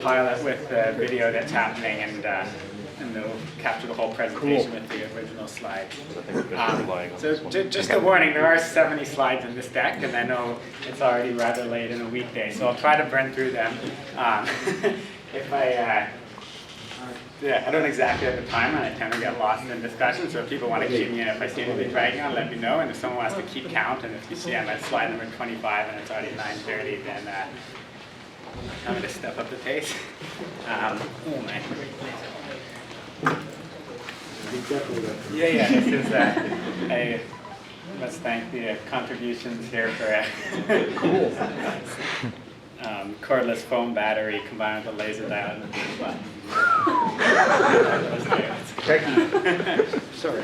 Pilot with the video that's happening, and they'll capture the whole presentation with the original slides. So just a warning, there are 70 slides in this deck, and I know it's already rather late in a weekday, so I'll try to burn through them. If I don't exactly have the time, and I tend to get lost in discussion, so if people want to keep me in, if I seem to be dragging on, let me know, and if someone wants to keep count, and if you see I'm at slide number 25 and it's already 9:30, then I'm going to step up the pace. Oh my. Yeah, this is, I must thank the contributions here for cordless foam battery combined with a laser diode. Thank you. Sorry.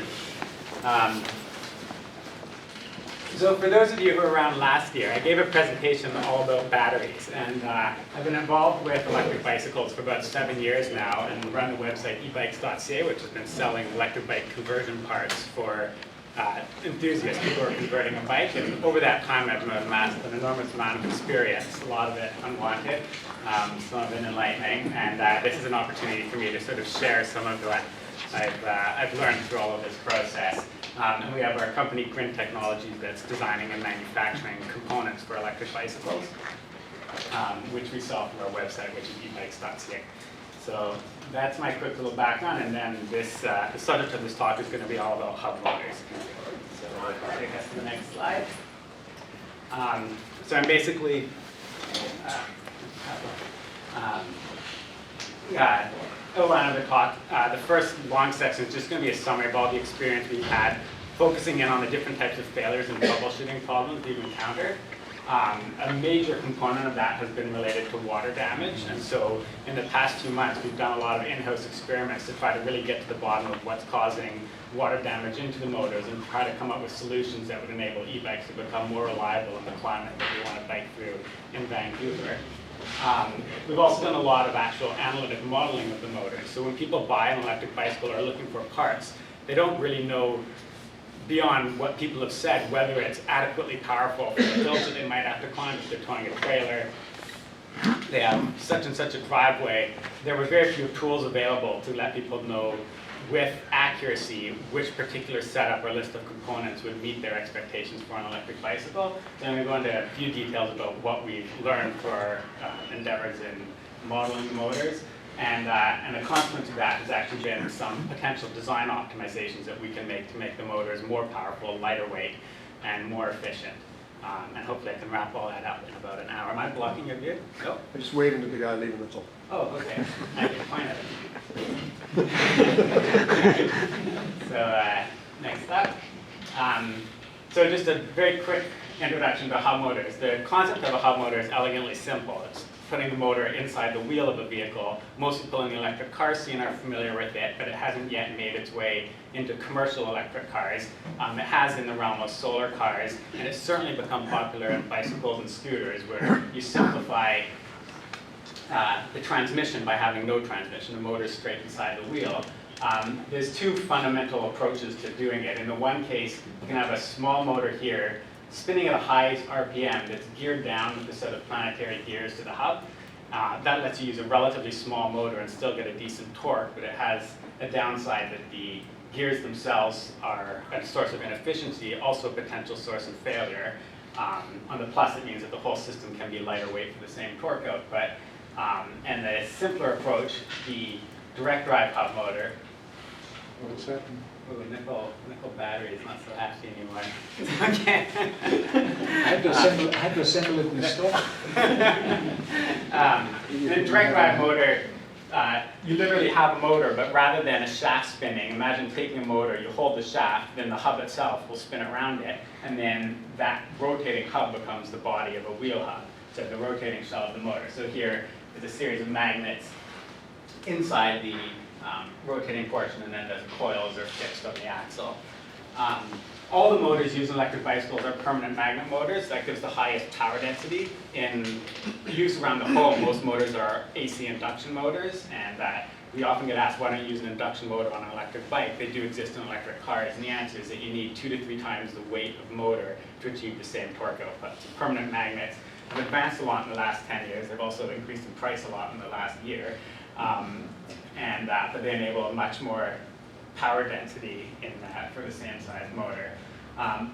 So for those of you who were around last year, I gave a presentation all about batteries, and I've been involved with electric bicycles for about 7 years now, and run the website ebikes.ca, which has been selling electric bike conversion parts for enthusiasts, people who are converting a bike. And over that time, I've amassed an enormous amount of experience, a lot of it unwanted, some of it enlightening, and this is an opportunity for me to sort of share some of what I've learned through all of this process. And we have our company, Grin Technologies, that's designing and manufacturing components for electric bicycles, which we sell through our website, which is ebikes.ca. So that's my quick little background, and then this, the subject of this talk is going to be all about hub motors. So I'll take us to the next slide. So I'm basically outline of the talk. The first long section is just going to be a summary of all the experience we've had, focusing in on the different types of failures and troubleshooting problems we've encountered. A major component of that has been related to water damage, and so in the past few months we've done a lot of in-house experiments to try to really get to the bottom of what's causing water damage into the motors and try to come up with solutions that would enable e-bikes to become more reliable in the climate that we want to bike through in Vancouver. We've also done a lot of actual analytic modeling of the motors. So when people buy an electric bicycle or are looking for parts, they don't really know beyond what people have said whether it's adequately powerful for the hills that they might have to climb if they're towing a trailer. They have such and such a driveway. There were very few tools available to let people know with accuracy which particular setup or list of components would meet their expectations for an electric bicycle. So I'm going to go into a few details about what we've learned for our endeavors in modeling motors. And a consequence of that has actually been some potential design optimizations that we can make to make the motors more powerful, lighter weight, and more efficient. And hopefully I can wrap all that up in about an hour. Am I blocking your view? No? I'm just waiting to the guy leaving the top. Oh, okay. I can point at it. So next up. So just a very quick introduction to hub motors. The concept of a hub motor is elegantly simple. It's putting the motor inside the wheel of a vehicle. Most people in the electric car scene are familiar with it, but it hasn't yet made its way into commercial electric cars. It has in the realm of solar cars, and it's certainly become popular in bicycles and scooters, where you simplify the transmission by having no transmission. The motor is straight inside the wheel. There's two fundamental approaches to doing it. In the one case, you can have a small motor here spinning at a high RPM that's geared down with a set of planetary gears to the hub. That lets you use a relatively small motor and still get a decent torque, but it has a downside that the gears themselves are a source of inefficiency, also a potential source of failure. On the plus, it means that the whole system can be lighter weight for the same torque output. And the simpler approach, the direct drive hub motor. What's that? Ooh, nickel battery is not so happy anymore. Okay. I had to assemble it in stock. In a direct drive motor, you literally have a motor, but rather than a shaft spinning, imagine taking a motor, you hold the shaft, then the hub itself will spin around it, and then that rotating hub becomes the body of a wheel hub, so the rotating shell of the motor. So here is a series of magnets inside the rotating portion, and then the coils are fixed on the axle. All the motors used in electric bicycles are permanent magnet motors. That gives the highest power density. In use around the home, most motors are AC induction motors, and we often get asked, why don't you use an induction motor on an electric bike? They do exist in electric cars, and the answer is that you need 2 to 3 times the weight of motor to achieve the same torque output. So permanent magnets have advanced a lot in the last 10 years. They've also increased in price a lot in the last year. But they enable a much more power density in that for the same size motor.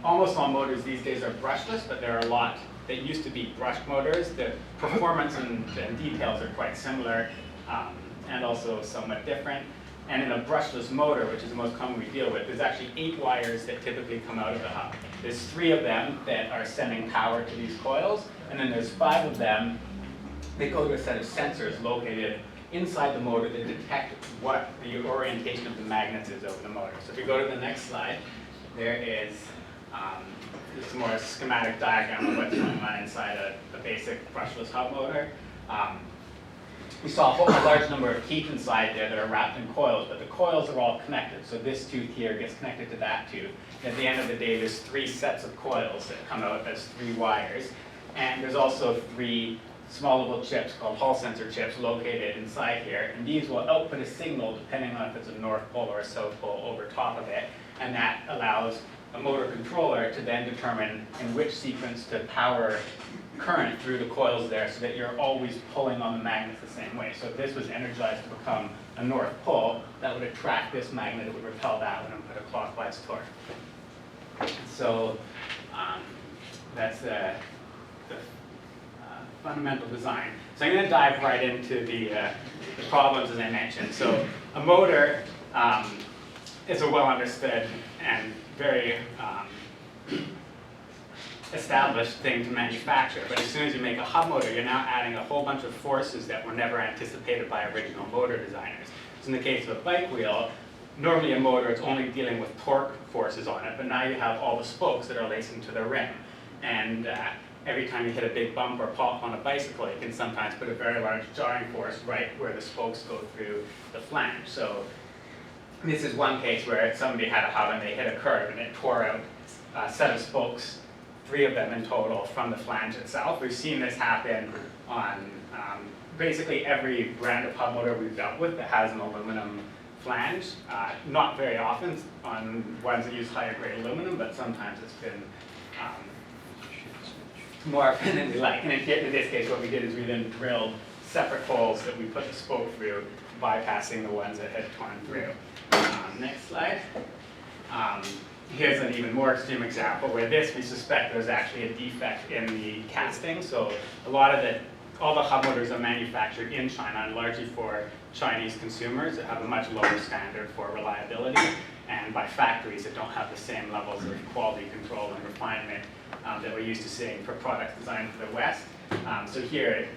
Almost all motors these days are brushless, but there are a lot that used to be brushed motors. The performance and details are quite similar and also somewhat different. And in a brushless motor, which is the most common we deal with, there's actually 8 wires that typically come out of the hub. There's 3 of them that are sending power to these coils, and then there's 5 of them that go to a set of sensors located inside the motor that detect what the orientation of the magnets is over the motor. So if you go to the next slide, there is this is more a schematic diagram of what's going on inside a basic brushless hub motor. We saw a large number of teeth inside there that are wrapped in coils, but the coils are all connected. So this tooth here gets connected to that tooth. And at the end of the day, there's 3 sets of coils that come out as 3 wires. And there's also 3 small little chips called Hall sensor chips located inside here. And these will output a signal depending on if it's a north pole or a south pole over top of it. And that allows a motor controller to then determine in which sequence to power current through the coils there so that you're always pulling on the magnets the same way. So if this was energized to become a north pole, that would attract this magnet, it would repel that one and put a clockwise torque. So that's the fundamental design. So I'm going to dive right into the problems as I mentioned. So a motor is a well understood and very established thing to manufacture, but as soon as you make a hub motor, you're now adding a whole bunch of forces that were never anticipated by original motor designers. So in the case of a bike wheel, normally a motor is only dealing with torque forces on it, but now you have all the spokes that are lacing to the rim. And every time you hit a big bump or pop on a bicycle, you can sometimes put a very large jarring force right where the spokes go through the flange. So this is one case where somebody had a hub and they hit a curve and it tore out a set of spokes, 3 of them in total, from the flange itself. We've seen this happen on basically every brand of hub motor we've dealt with that has an aluminum flange. Not very often on ones that use higher grade aluminum, but sometimes it's been more often than we like. And in this case, what we did is we then drilled separate holes that we put the spoke through, bypassing the ones that had torn through. Next slide. Here's an even more extreme example where we suspect there's actually a defect in the casting. So all the hub motors are manufactured in China and largely for Chinese consumers that have a much lower standard for reliability, and by factories that don't have the same levels of quality control and refinement that we're used to seeing for products designed for the West. So here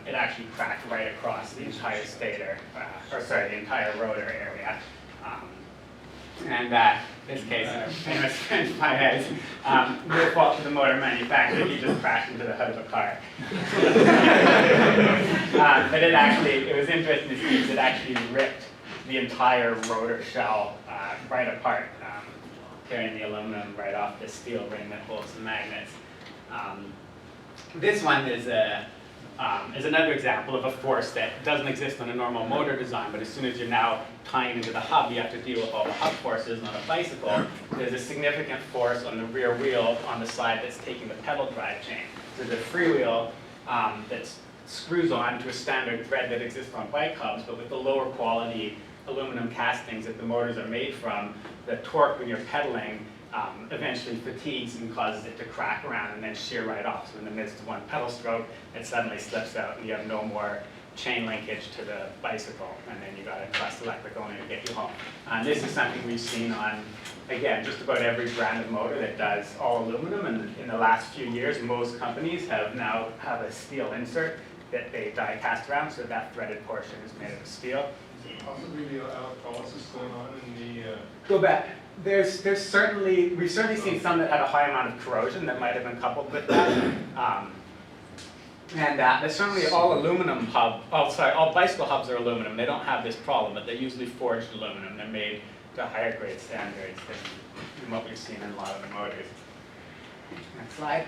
it actually cracked right across the entire the entire rotor area. And in this case, a famous French fry has no fault to the motor manufacturer, he just crashed into the hood of a car. But it was interesting to see because it actually ripped the entire rotor shell right apart, tearing the aluminum right off the steel ring that holds the magnets. This one is another example of a force that doesn't exist on a normal motor design, but as soon as you're now tying into the hub, you have to deal with all the hub forces. On a bicycle, there's a significant force on the rear wheel on the side that's taking the pedal drive chain. So there's a freewheel that screws on to a standard thread that exists on bike hubs, but with the lower quality aluminum castings that the motors are made from, the torque when you're pedaling eventually fatigues and causes it to crack around and then shear right off. So in the midst of one pedal stroke, it suddenly slips out and you have no more chain linkage to the bicycle, and then you got a trust electrical only to get you home. This is something we've seen on, again, just about every brand of motor that does all aluminum, and in the last few years, most companies have a steel insert that they die cast around, so that threaded portion is made of steel. Is it possibly the electrolysis going on in the... Go back. We've certainly seen some that had a high amount of corrosion that might have been coupled with that. There's certainly all bicycle hubs are aluminum. They don't have this problem, but they're usually forged aluminum. They're made to higher grade standards than what we've seen in a lot of the motors. Next slide.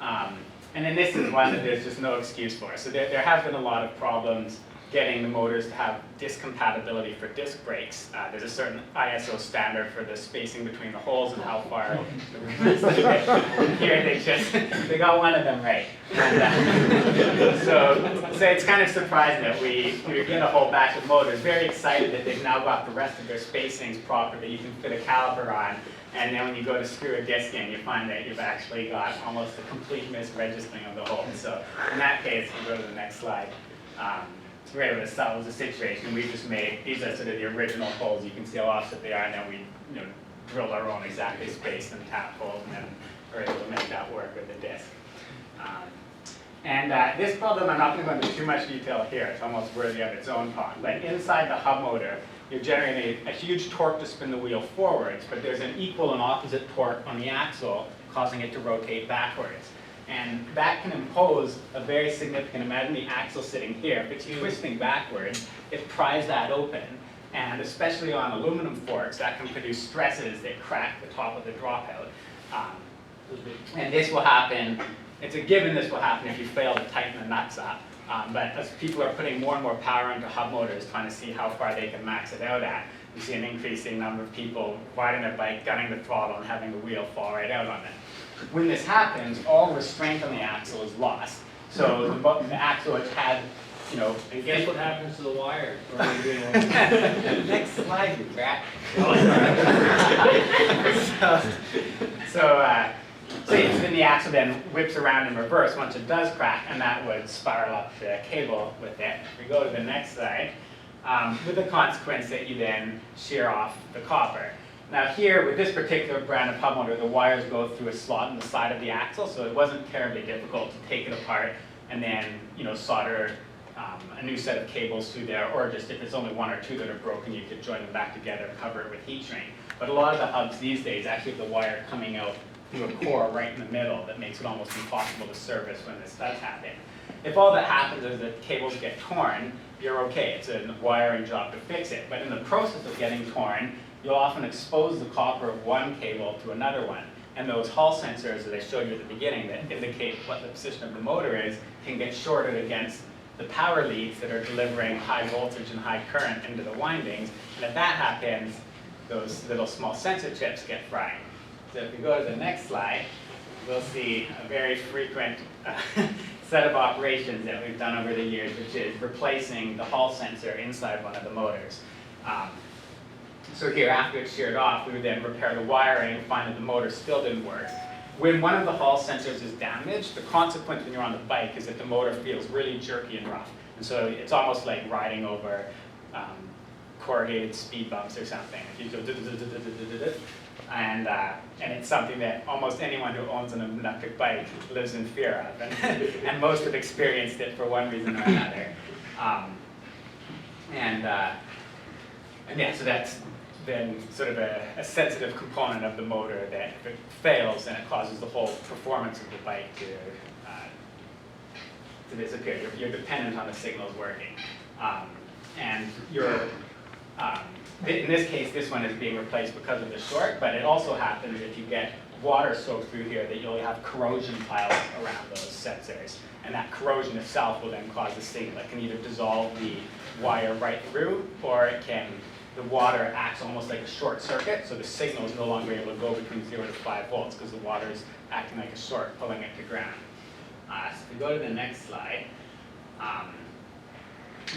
And then this is one that there's just no excuse for. So there have been a lot of problems getting the motors to have disc compatibility for disc brakes. There's a certain ISO standard for the spacing between the holes and how far here they got one of them right. And, so it's kind of surprising that we get a whole batch of motors, very excited that they've now got the rest of their spacings proper, that you can fit a caliper on. And then when you go to screw a disc in, you find that you've actually got almost a complete misregistering of the hole. So in that case, we'll go to the next slide. We're able to solve the situation. We just made, these are sort of the original holes. You can see how offset they are, and then we drilled our own exactly spaced and tap holes, and then we're able to make that work with the disc. This problem, I'm not going to go into too much detail here. It's almost worthy of its own talk. But inside the hub motor, you're generating a huge torque to spin the wheel forwards, but there's an equal and opposite torque on the axle, causing it to rotate backwards. And that can impose a very significant, imagine the axle sitting here, if it's twisting backwards, it pries that open. And especially on aluminum forks, that can produce stresses that crack the top of the dropout. And this will happen, it's a given this will happen if you fail to tighten the nuts up. But as people are putting more and more power into hub motors, trying to see how far they can max it out at, you see an increasing number of people riding their bike, gunning the throttle, and having the wheel fall right out on them. When this happens, all restraint on the axle is lost. So the axle, which had, And guess what happens to the wire? Next slide, you rat. So then the axle then whips around in reverse once it does crack, and that would spiral up the cable with it. If we go to the next slide, with the consequence that you then shear off the copper. Now here, with this particular brand of hub motor, the wires go through a slot in the side of the axle, so it wasn't terribly difficult to take it apart and then solder a new set of cables through there, or just if it's only one or two that are broken, you could join them back together and cover it with heat shrink. But a lot of the hubs these days actually have the wire coming out through a core right in the middle that makes it almost impossible to service when this does happen. If all that happens is that cables get torn, you're okay. It's a wiring job to fix it. But in the process of getting torn, you'll often expose the copper of one cable to another one. And those Hall sensors that I showed you at the beginning that indicate what the position of the motor is can get shorted against the power leads that are delivering high voltage and high current into the windings. And if that happens, those little small sensor chips get fried. So if we go to the next slide, we'll see a very frequent set of operations that we've done over the years, which is replacing the Hall sensor inside one of the motors. So here, after it's sheared off, we would then repair the wiring, find that the motor still didn't work. When one of the Hall sensors is damaged, the consequence when you're on the bike is that the motor feels really jerky and rough. And so it's almost like riding over corrugated speed bumps or something. You go and it's something that almost anyone who owns an electric bike lives in fear of, and most have experienced it for one reason or another. Yeah, so that's then sort of a sensitive component of the motor that if it fails, then it causes the whole performance of the bike to disappear. You're dependent on the signals working. In this case, this one is being replaced because of the short, but it also happens if you get water soaked through here that you'll have corrosion piles around those sensors. And that corrosion itself will then cause a signal. It can either dissolve the wire right through, or the water acts almost like a short circuit, so the signal is no longer able to go between 0 to 5 volts because the water is acting like a short, pulling it to ground. So if we go to the next slide,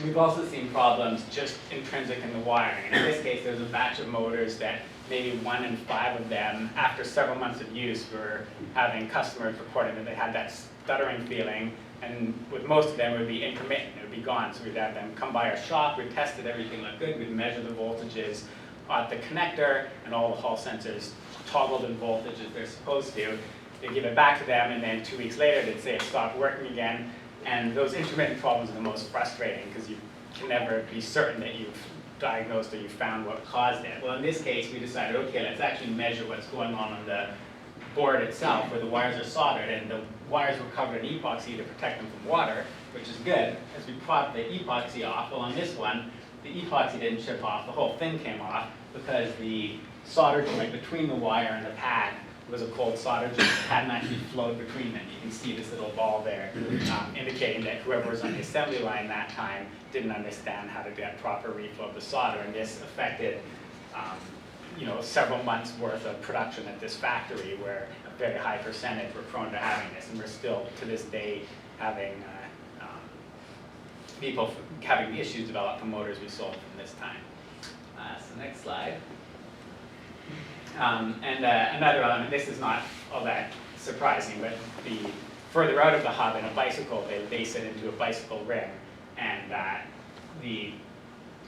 we've also seen problems just intrinsic in the wiring. And in this case, there's a batch of motors that maybe 1 in 5 of them, after several months of use, were having customers reporting that they had that stuttering feeling. And with most of them, it would be intermittent, it would be gone. So we'd have them come by our shop, we'd test it, everything looked good, we'd measure the voltages at the connector, and all the Hall sensors toggled in voltage as they're supposed to. They'd give it back to them, and then 2 weeks later, they'd say it stopped working again. And those intermittent problems are the most frustrating, because you can never be certain that you've diagnosed or you've found what caused it. Well, in this case, we decided, okay, let's actually measure what's going on the board itself, where the wires are soldered, and the wires were covered in epoxy to protect them from water, which is good. As we popped the epoxy off, well, on this one, the epoxy didn't chip off, the whole thing came off, because the solder joint between the wire and the pad was a cold solder joint that hadn't actually flowed between them. You can see this little ball there, indicating that whoever was on the assembly line that time didn't understand how to get proper reflow of the solder, and this affected several months worth of production at this factory, where a very high percentage were prone to having this, and we're still to this day having people having issues develop from motors we sold from this time. So next slide. Another element, this is not all that surprising, but the further out of the hub in a bicycle, they lace it into a bicycle rim, and the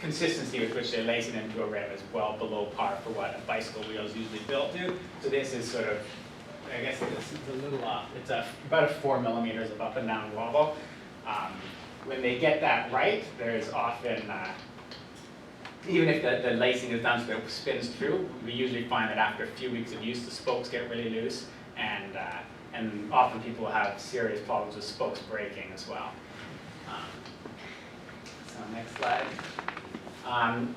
consistency with which they lace it into a rim is well below par for what a bicycle wheel is usually built to. So this is sort of, I guess this is a little off. It's about 4 millimeters of up and down wobble. When they get that right, there's often, even if the lacing is done so that it spins through, we usually find that after a few weeks of use, the spokes get really loose, and often people have serious problems with spokes breaking as well. So next slide.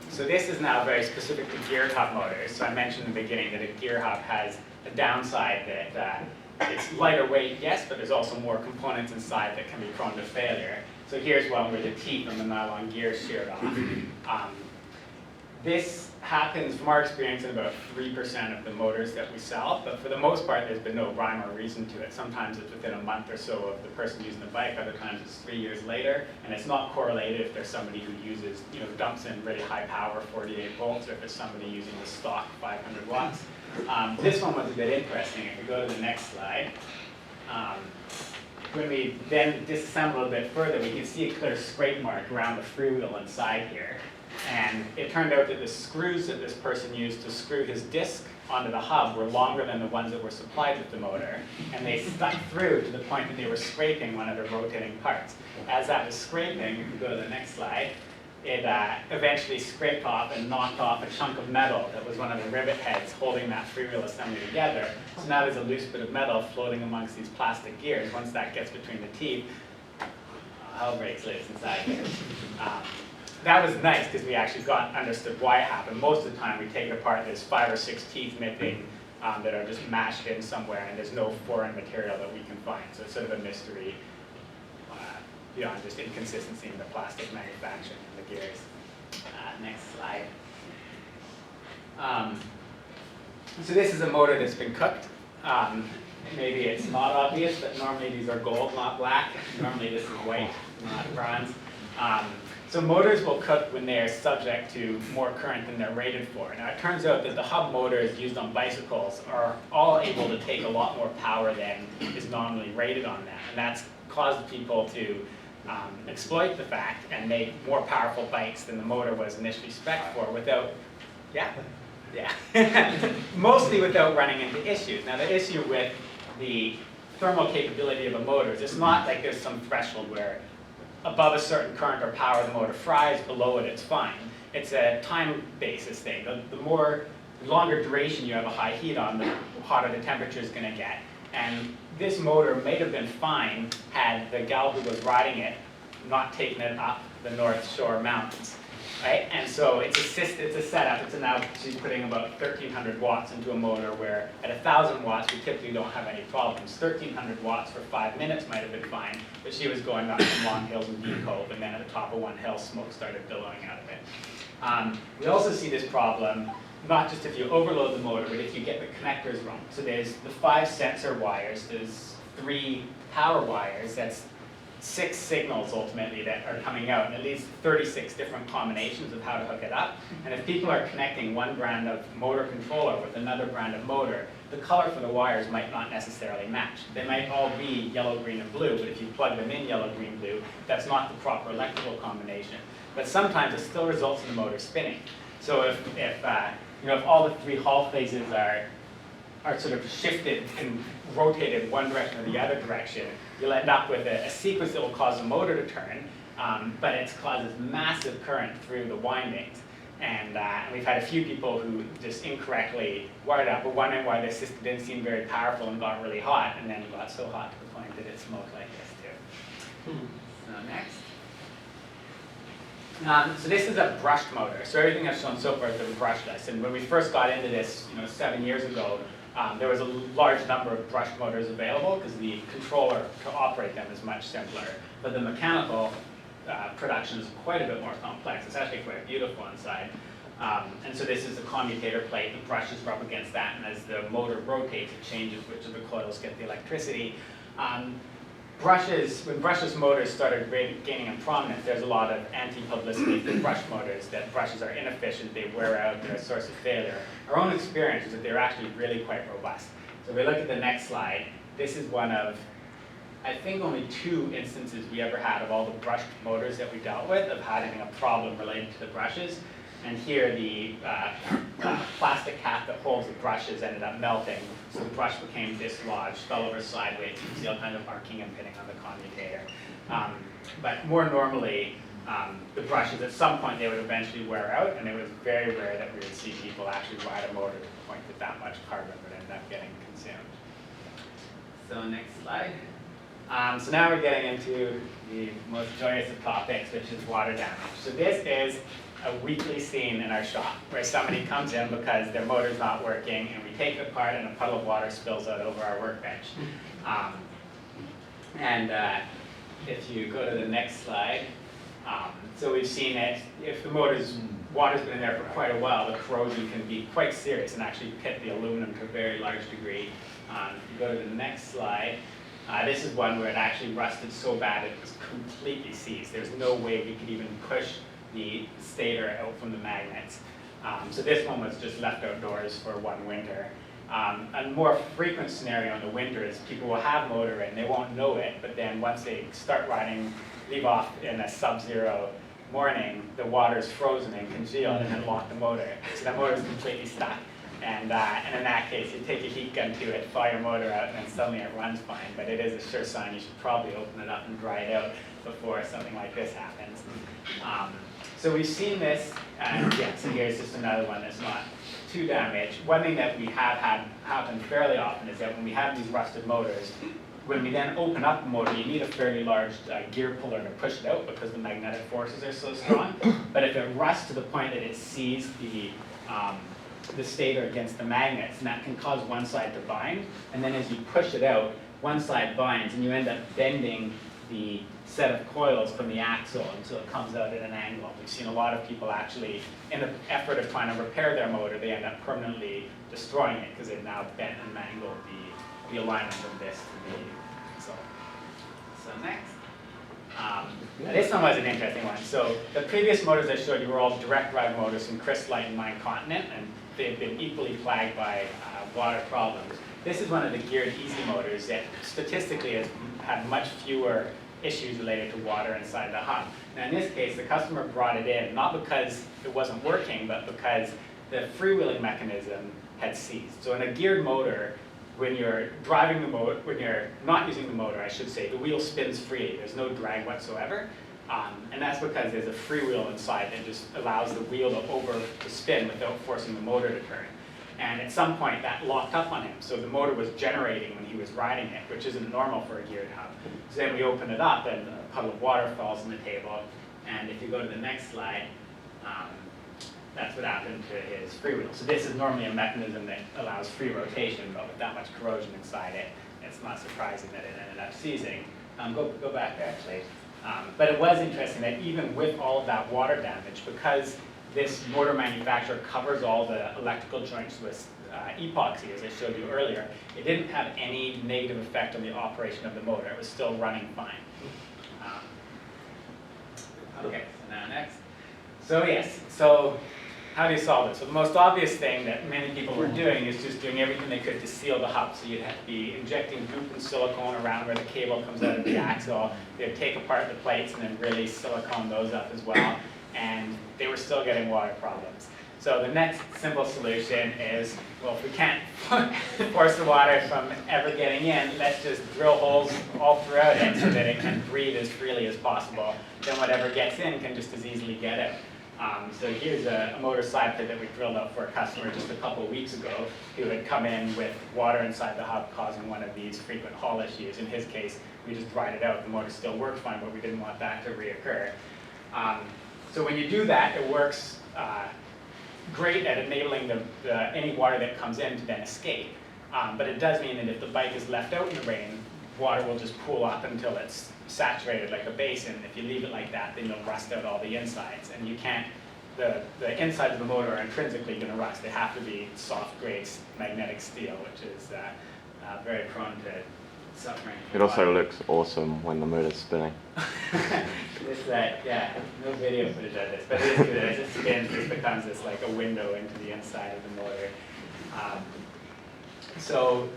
So this is now very specific to gear hub motors. So I mentioned in the beginning that a gear hub has a downside that it's lighter weight, yes, but there's also more components inside that can be prone to failure. So here's one where the teeth on the nylon gear is sheared off. This happens, from our experience, in about 3% of the motors that we sell, but for the most part, there's been no rhyme or reason to it. Sometimes it's within a month or so of the person using the bike, other times it's 3 years later, and it's not correlated if there's somebody who uses, dumps in really high power, 48 volts, or if it's somebody using the stock 500 watts. This one was a bit interesting. If we go to the next slide, when we then disassemble a bit further, we can see a clear scrape mark around the freewheel inside here. And it turned out that the screws that this person used to screw his disc onto the hub were longer than the ones that were supplied with the motor, and they stuck through to the point that they were scraping one of the rotating parts. As that was scraping, if we go to the next slide, it eventually scraped off and knocked off a chunk of metal that was one of the rivet heads holding that freewheel assembly together. So now there's a loose bit of metal floating amongst these plastic gears. Once that gets between the teeth, hell breaks loose inside here. That was nice because we actually understood why it happened. Most of the time we take it apart, there's 5 or 6 teeth missing that are just mashed in somewhere, and there's no foreign material that we can find. So it's sort of a mystery beyond just inconsistency in the plastic manufacturing of the gears. Next slide. So this is a motor that's been cooked. Maybe it's not obvious, but normally these are gold, not black. Normally this is white, not bronze. So motors will cook when they are subject to more current than they're rated for. Now it turns out that the hub motors used on bicycles are all able to take a lot more power than is normally rated on them. And that's caused people to exploit the fact and make more powerful bikes than the motor was initially spec'd for without, mostly without running into issues. Now the issue with the thermal capability of a motor is it's not like there's some threshold where above a certain current or power the motor fries, below it it's fine. It's a time basis thing. The longer duration you have a high heat on, the hotter the temperature is going to get. And this motor may have been fine had the gal who was riding it not taken it up the North Shore Mountains. Right? And so it's a setup. She's putting about 1,300 watts into a motor where at 1,000 watts we typically don't have any problems. 1,300 watts for 5 minutes might have been fine, but she was going up some long hills in Deep Cove, and then at the top of one hill, smoke started billowing out of it. We also see this problem not just if you overload the motor, but if you get the connectors wrong. So there's the 5 sensor wires, there's 3 power wires, that's 6 signals ultimately that are coming out, and at least 36 different combinations of how to hook it up. And if people are connecting one brand of motor controller with another brand of motor, the color for the wires might not necessarily match. They might all be yellow, green, and blue, but if you plug them in yellow, green, blue, that's not the proper electrical combination. But sometimes it still results in the motor spinning. So if all the 3 Hall phases are sort of shifted and rotated one direction or the other direction, you'll end up with a sequence that will cause the motor to turn, but it causes massive current through the windings. And we've had a few people who just incorrectly wired up, were wondering why their system didn't seem very powerful and got really hot, and then it got so hot to the point that it smoked like this too. So next. So this is a brushed motor. So everything I've shown so far has been brushless. And when we first got into this, 7 years ago, there was a large number of brush motors available because the controller to operate them is much simpler. But the mechanical production is quite a bit more complex. It's actually quite beautiful inside. And so this is a commutator plate. The brushes rub against that, and as the motor rotates, it changes which of the coils get the electricity. When brushless motors started gaining in prominence, there's a lot of anti-publicity for brush motors, that brushes are inefficient, they wear out, they're a source of failure. Our own experience is that they're actually really quite robust. So if we look at the next slide, this is one of, I think, only 2 instances we ever had of all the brushed motors that we dealt with of having a problem related to the brushes. And here the plastic cap that holds the brushes ended up melting, so the brush became dislodged, fell over sideways. You can see all kinds of arcing and pitting on the commutator. But more normally, the brushes, at some point, they would eventually wear out, and it was very rare that we would see people actually ride a motor to the point that that much carbon would end up getting consumed. So next slide. So now we're getting into the most joyous of topics, which is water damage. So this is a weekly scene in our shop where somebody comes in because their motor's not working, and we take it apart and a puddle of water spills out over our workbench. If you go to the next slide, so we've seen it, if the water's been in there for quite a while, the corrosion can be quite serious and actually pit the aluminum to a very large degree. If you go to the next slide, this is one where it actually rusted so bad it was completely seized. There's no way we could even push the stator out from the magnets. So this one was just left outdoors for one winter. A more frequent scenario in the winter is people will have motor in, they won't know it, but then once they start riding, leave off in a sub-zero morning, the water's frozen and congealed and then lock the motor. So the motor's completely stuck. And in that case, you take a heat gun to it, fire your motor out, and then suddenly it runs fine. But it is a sure sign you should probably open it up and dry it out before something like this happens. So we've seen this, and yeah, so here's just another one that's not too damaged. One thing that we have had happen fairly often is that when we have these rusted motors, when we then open up the motor, you need a fairly large gear puller to push it out because the magnetic forces are so strong. But if it rusts to the point that it sees the stator against the magnets, and that can cause one side to bind, and then as you push it out, one side binds, and you end up bending the set of coils from the axle until it comes out at an angle. We've seen a lot of people actually, in the effort of trying to repair their motor, they end up permanently destroying it because they've now bent and mangled the alignment of this to the axle. So next. This one was an interesting one. So the previous motors I showed you were all direct drive motors from Chris Light and Mine Continent, and they've been equally plagued by water problems. This is one of the geared easy motors that statistically has had much fewer issues related to water inside the hub. Now in this case, the customer brought it in, not because it wasn't working, but because the freewheeling mechanism had seized. So in a geared motor, when you're driving the motor, when you're not using the motor, I should say, the wheel spins freely. There's no drag whatsoever. And that's because there's a freewheel inside that just allows the wheel to spin without forcing the motor to turn. And at some point, that locked up on him. So the motor was generating when he was riding it, which isn't normal for a geared hub. So then we open it up, and a puddle of water falls on the table. And if you go to the next slide, that's what happened to his freewheel. So this is normally a mechanism that allows free rotation, but with that much corrosion inside it, it's not surprising that it ended up seizing. Go back there, actually. But it was interesting that even with all of that water damage, because this motor manufacturer covers all the electrical joints with epoxy, as I showed you earlier, it didn't have any negative effect on the operation of the motor. It was still running fine. Okay, so now next. So yes, so how do you solve it? So the most obvious thing that many people were doing is just doing everything they could to seal the hub. So you'd have to be injecting goop and silicone around where the cable comes out of the axle. They'd take apart the plates and then really silicone those up as well. And they were still getting water problems. So the next simple solution is, well, if we can't force the water from ever getting in, let's just drill holes all throughout it so that it can breathe as freely as possible. Then whatever gets in can just as easily get out. So here's a motor side plate that we drilled out for a customer just a couple of weeks ago who had come in with water inside the hub causing one of these frequent haul issues. In his case, we just dried it out. The motor still worked fine, but we didn't want that to reoccur. So when you do that, it works great at enabling any water that comes in to then escape. But it does mean that if the bike is left out in the rain, water will just pool up until it's saturated like a basin. If you leave it like that, then you'll rust out all the insides. And you can't, the insides of the motor are intrinsically going to rust. They have to be soft grade magnetic steel, which is very prone to suffering. It also looks awesome when the motor's spinning. Yeah, no video footage of this, but it is good. As it spins, this becomes this like a window into the inside of the motor. So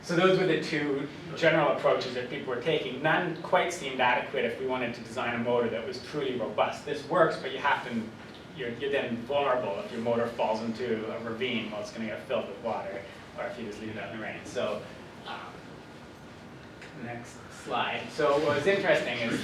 those were the two general approaches that people were taking. None quite seemed adequate if we wanted to design a motor that was truly robust. This works, but you're then vulnerable if your motor falls into a ravine. Well, it's going to get filled with water, or if you just leave it out in the rain. So next slide. So what was interesting is,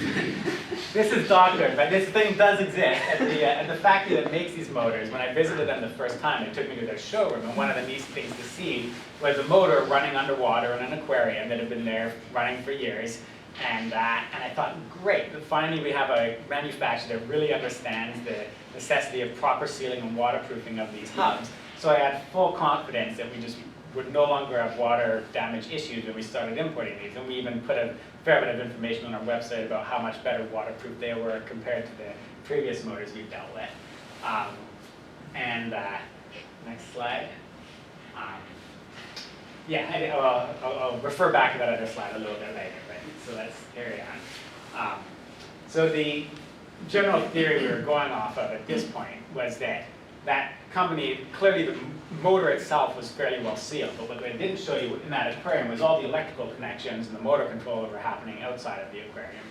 this is doctored, but this thing does exist. At the factory that makes these motors, when I visited them the first time, they took me to their showroom, and one of the neat things to see was a motor running underwater in an aquarium that had been there running for years. And I thought, great, finally we have a manufacturer that really understands the necessity of proper sealing and waterproofing of these hubs. So I had full confidence that we just would no longer have water damage issues when we started importing these. And we even put a fair bit of information on our website about how much better waterproof they were compared to the previous motors we've dealt with. Next slide. I'll refer back to that other slide a little bit later, but so let's carry on. So the general theory we were going off of at this point was that company, clearly the motor itself was fairly well sealed, but what they didn't show you in that aquarium was all the electrical connections and the motor control that were happening outside of the aquarium.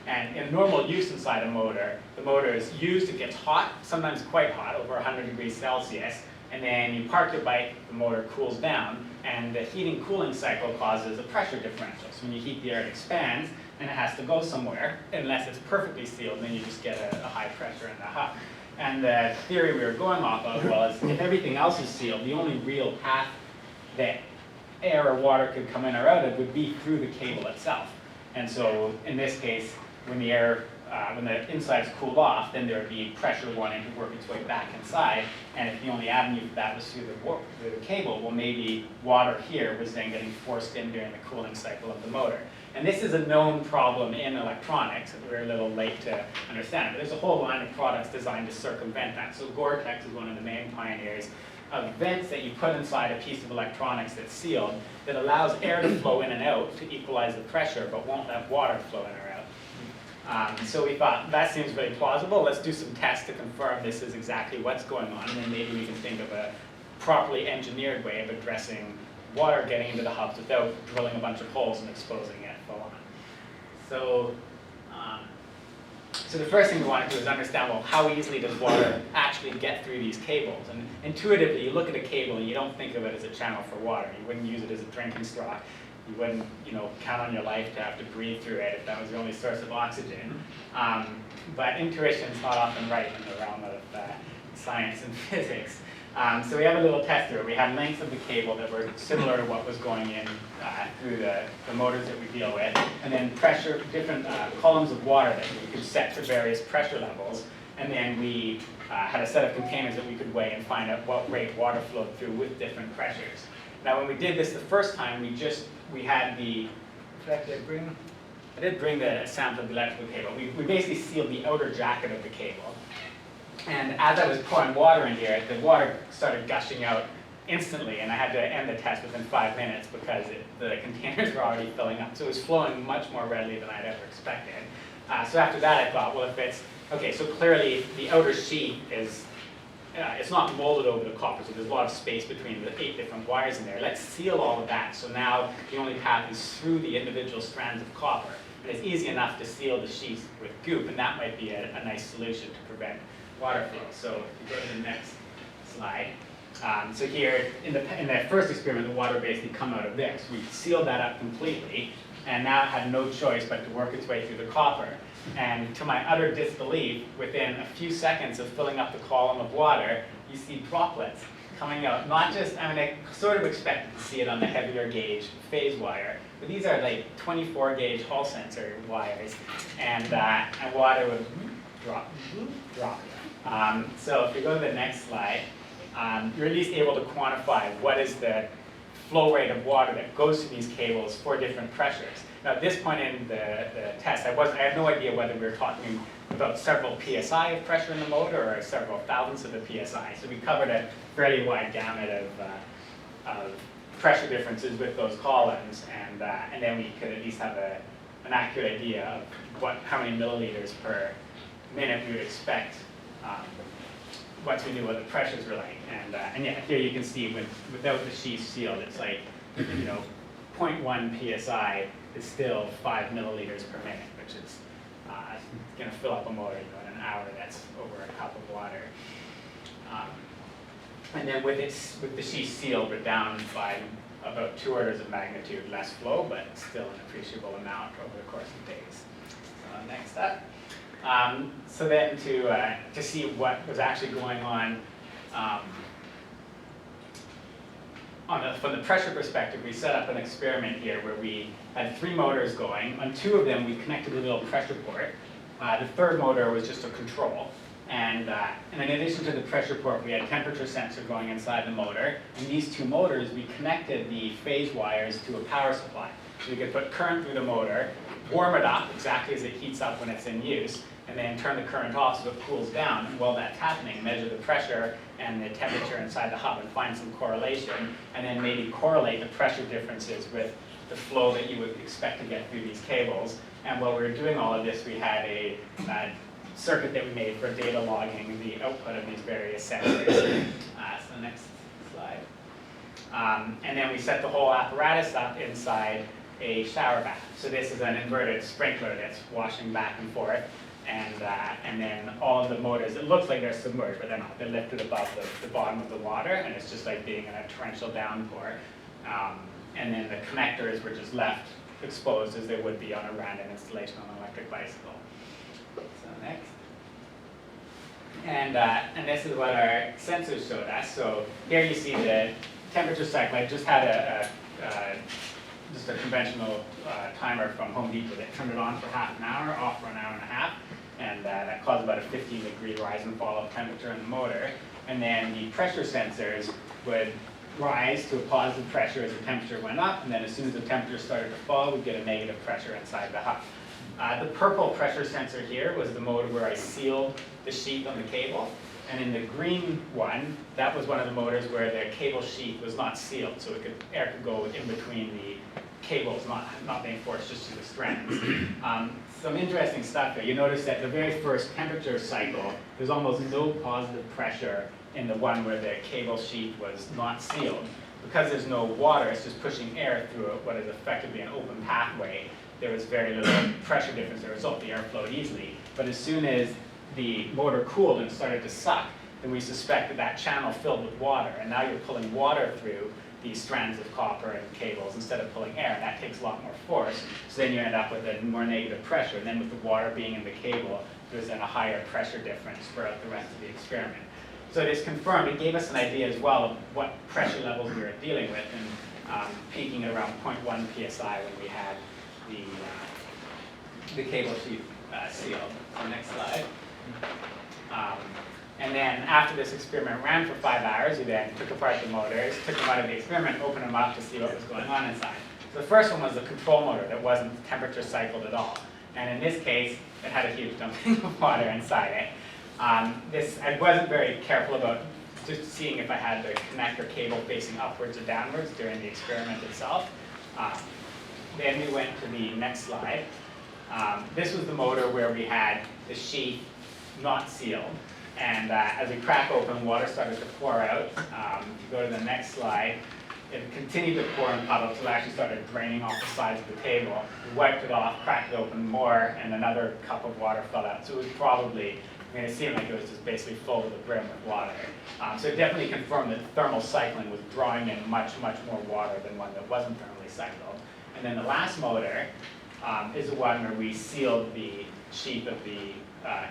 And in normal use inside a motor, the motor is used, it gets hot, sometimes quite hot, over 100 degrees Celsius, and then you park your bike, the motor cools down, and the heating cooling cycle causes a pressure differential. So when you heat the air, it expands, and it has to go somewhere. Unless it's perfectly sealed, then you just get a high pressure in the hub. And the theory we were going off of was, if everything else is sealed, the only real path that air or water could come in or out of would be through the cable itself. And so in this case, when the air, when the insides cooled off, then there would be pressure wanting to work its way back inside. And if the only avenue for that was through the cable, well, maybe water here was then getting forced in during the cooling cycle of the motor. And this is a known problem in electronics. We're a little late to understand it, but there's a whole line of products designed to circumvent that. So Gore-Tex is one of the main pioneers of vents that you put inside a piece of electronics that's sealed that allows air to flow in and out to equalize the pressure, but won't let water flow in or out. So we thought, that seems really plausible. Let's do some tests to confirm this is exactly what's going on, and then maybe we can think of a properly engineered way of addressing water getting into the hubs without drilling a bunch of holes and exposing it full on. So the first thing we want to do is understand, well, how easily does water actually get through these cables? And intuitively, you look at a cable and you don't think of it as a channel for water. You wouldn't use it as a drinking straw. You wouldn't, count on your life to have to breathe through it if that was the only source of oxygen. But intuition is not often right in the realm of science and physics. So we have a little test here. We have lengths of the cable that were similar to what was going in through the motors that we deal with, and then pressure, different columns of water that we could set for various pressure levels, and then we had a set of containers that we could weigh and find out what rate water flowed through with different pressures. Now when we did this the first time, we had the, in fact, I did bring the sample of the electrical cable. We basically sealed the outer jacket of the cable. And as I was pouring water in here, the water started gushing out instantly, and I had to end the test within 5 minutes because the containers were already filling up. So it was flowing much more readily than I'd ever expected. So after that, I thought, well, if it's, okay, so clearly the outer sheet is, it's not molded over the copper, so there's a lot of space between the 8 different wires in there. Let's seal all of that. So now the only path is through the individual strands of copper. And it's easy enough to seal the sheets with goop, and that might be a nice solution to prevent water flow. So if you go to the next slide. So here, in that first experiment, the water basically come out of this. We sealed that up completely, and now it had no choice but to work its way through the copper. And to my utter disbelief, within a few seconds of filling up the column of water, you see droplets coming out. Not just, I sort of expected to see it on the heavier gauge phase wire, but these are like 24 gauge Hall sensor wires, and water would drop. So if you go to the next slide, you're at least able to quantify what is the flow rate of water that goes to these cables for different pressures. Now, at this point in the test, I had no idea whether we were talking about several PSI of pressure in the motor or several thousandths of a PSI. So we covered a fairly wide gamut of pressure differences with those columns, and then we could at least have an accurate idea of how many milliliters per minute we would expect once we knew what the pressures were like. And yeah, here you can see without the sheath sealed, it's like, 0.1 psi is still 5 milliliters per minute, which is going to fill up a motor in an hour. That's over a cup of water. And then with the sheath sealed, we're down by about 2 orders of magnitude less flow, but still an appreciable amount over the course of days. So next up. So then to see what was actually going on, from the pressure perspective, we set up an experiment here where we had 3 motors going. On 2 of them, we connected a little pressure port. The third motor was just a control. And in addition to the pressure port, we had temperature sensor going inside the motor. And these 2 motors, we connected the phase wires to a power supply. So we could put current through the motor, warm it up exactly as it heats up when it's in use, and then turn the current off so it cools down. And while that's happening, measure the pressure and the temperature inside the hub and find some correlation, and then maybe correlate the pressure differences with the flow that you would expect to get through these cables. And while we were doing all of this, we had a circuit that we made for data logging the output of these various sensors. So next slide. And then we set the whole apparatus up inside a shower bath. So this is an inverted sprinkler that's washing back and forth. And then all of the motors, it looks like they're submerged, but they're not. They're lifted above the bottom of the water, and it's just like being in a torrential downpour. And then the connectors were just left exposed as they would be on a random installation on an electric bicycle. So next. And this is what our sensors showed us. So here you see the temperature cycle. I just had just a conventional timer from Home Depot that turned it on for half an hour, off for an hour and a half, and that caused about a 15-degree rise and fall of temperature in the motor. And then the pressure sensors would rise to a positive pressure as the temperature went up, and then as soon as the temperature started to fall, we'd get a negative pressure inside the hub. The purple pressure sensor here was the motor where I sealed the sheath on the cable, and in the green one, that was one of the motors where the cable sheath was not sealed, so air could go in between the cables, not being forced just to the strands. Some interesting stuff here. You notice that the very first temperature cycle, there's almost no positive pressure in the one where the cable sheath was not sealed. Because there's no water, it's just pushing air through what is effectively an open pathway. There was very little pressure difference as a result. The air flowed easily. But as soon as the motor cooled and started to suck, then we suspect that channel filled with water. And now you're pulling water through these strands of copper and cables instead of pulling air. And that takes a lot more force. So then you end up with a more negative pressure. And then with the water being in the cable, there's then a higher pressure difference throughout the rest of the experiment. So this confirmed, it gave us an idea as well of what pressure levels we were dealing with, and peaking at around 0.1 psi when we had the cable sheath sealed. So next slide. And then after this experiment ran for 5 hours, we then took apart the motors, took them out of the experiment, opened them up to see what was going on inside. So the first one was the control motor that wasn't temperature cycled at all. And in this case, it had a huge dumping of water inside it. I wasn't very careful about just seeing if I had the connector cable facing upwards or downwards during the experiment itself. Then we went to the next slide. This was the motor where we had the sheath not sealed. And as we crack open, water started to pour out. If you go to the next slide, it continued to pour in puddles until it actually started draining off the sides of the table. We wiped it off, cracked it open more, and another cup of water fell out. So it was probably, it seemed like it was just basically full to the brim with water. So it definitely confirmed that thermal cycling was drawing in much, much more water than one that wasn't thermally cycled. And then the last motor is the one where we sealed the sheath of the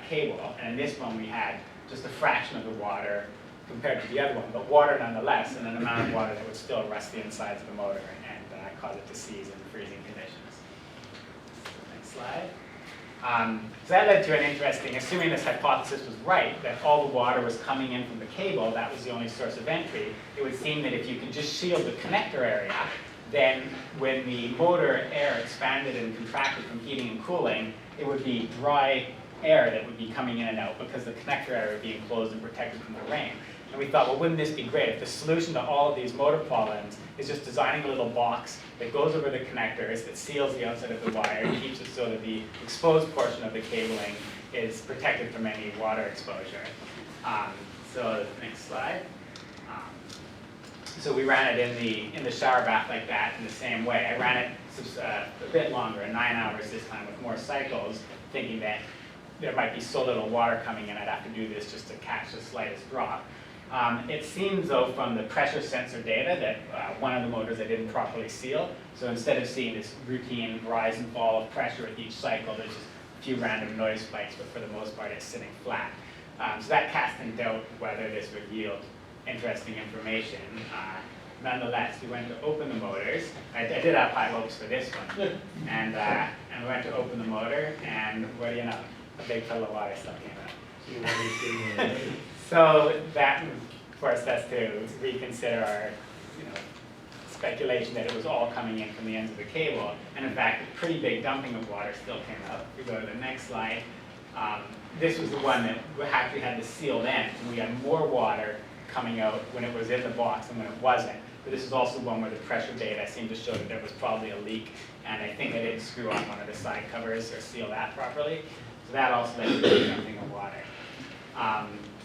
cable. And in this one, we had just a fraction of the water compared to the other one, but water nonetheless, and an amount of water that would still rust the insides of the motor and cause it to seize in freezing conditions. Next slide. So that led to an interesting, assuming this hypothesis was right, that all the water was coming in from the cable, that was the only source of entry, it would seem that if you could just shield the connector area, then when the motor air expanded and contracted from heating and cooling, it would be dry air that would be coming in and out because the connector area would be enclosed and protected from the rain. And we thought, well, wouldn't this be great if the solution to all of these motor problems is just designing a little box that goes over the connectors, that seals the outside of the wire, and keeps it so that the exposed portion of the cabling is protected from any water exposure. So next slide. So we ran it in the shower bath like that in the same way. I ran it a bit longer, 9 hours this time with more cycles, thinking that there might be so little water coming in, I'd have to do this just to catch the slightest drop. It seems, though, from the pressure sensor data that one of the motors I didn't properly seal. So instead of seeing this routine rise and fall of pressure with each cycle, there's just a few random noise spikes, but for the most part, it's sitting flat. So that cast in doubt whether this would yield interesting information. Nonetheless, we went to open the motors. I did have high hopes for this one. And we went to open the motor, and what do you know? A big puddle of water stuck in it. So that forced us to reconsider our speculation that it was all coming in from the ends of the cable. And in fact, a pretty big dumping of water still came out. If we go to the next slide, this was the one that actually had the sealed end. And we had more water coming out when it was in the box than when it wasn't. But this is also one where the pressure data seemed to show that there was probably a leak. And I think I didn't screw on one of the side covers or seal that properly. So that also led to the dumping of water.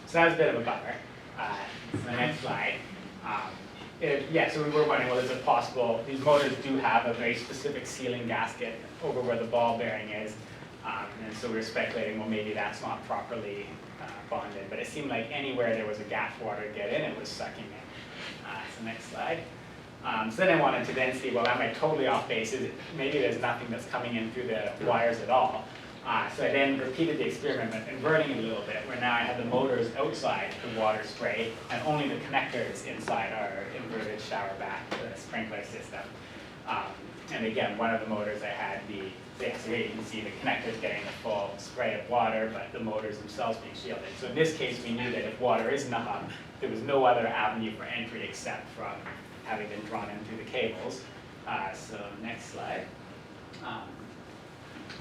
So that was a bit of a bummer. The next slide. So we were wondering, well, is it possible, these motors do have a very specific sealing gasket over where the ball bearing is. And so we were speculating, well, maybe that's not properly bonded. But it seemed like anywhere there was a gap for water to get in, it was sucking in. So next slide. So then I wanted to then see, well, am I totally off base? Maybe there's nothing that's coming in through the wires at all. So I then repeated the experiment, but inverting it a little bit, where now I had the motors outside the water spray, and only the connectors inside our inverted shower bath, the sprinkler system. And again, one of the motors I had so here you can see the connectors getting the full spray of water, but the motors themselves being shielded. So in this case, we knew that if water is in the hub, there was no other avenue for entry except from having been drawn in through the cables. So next slide.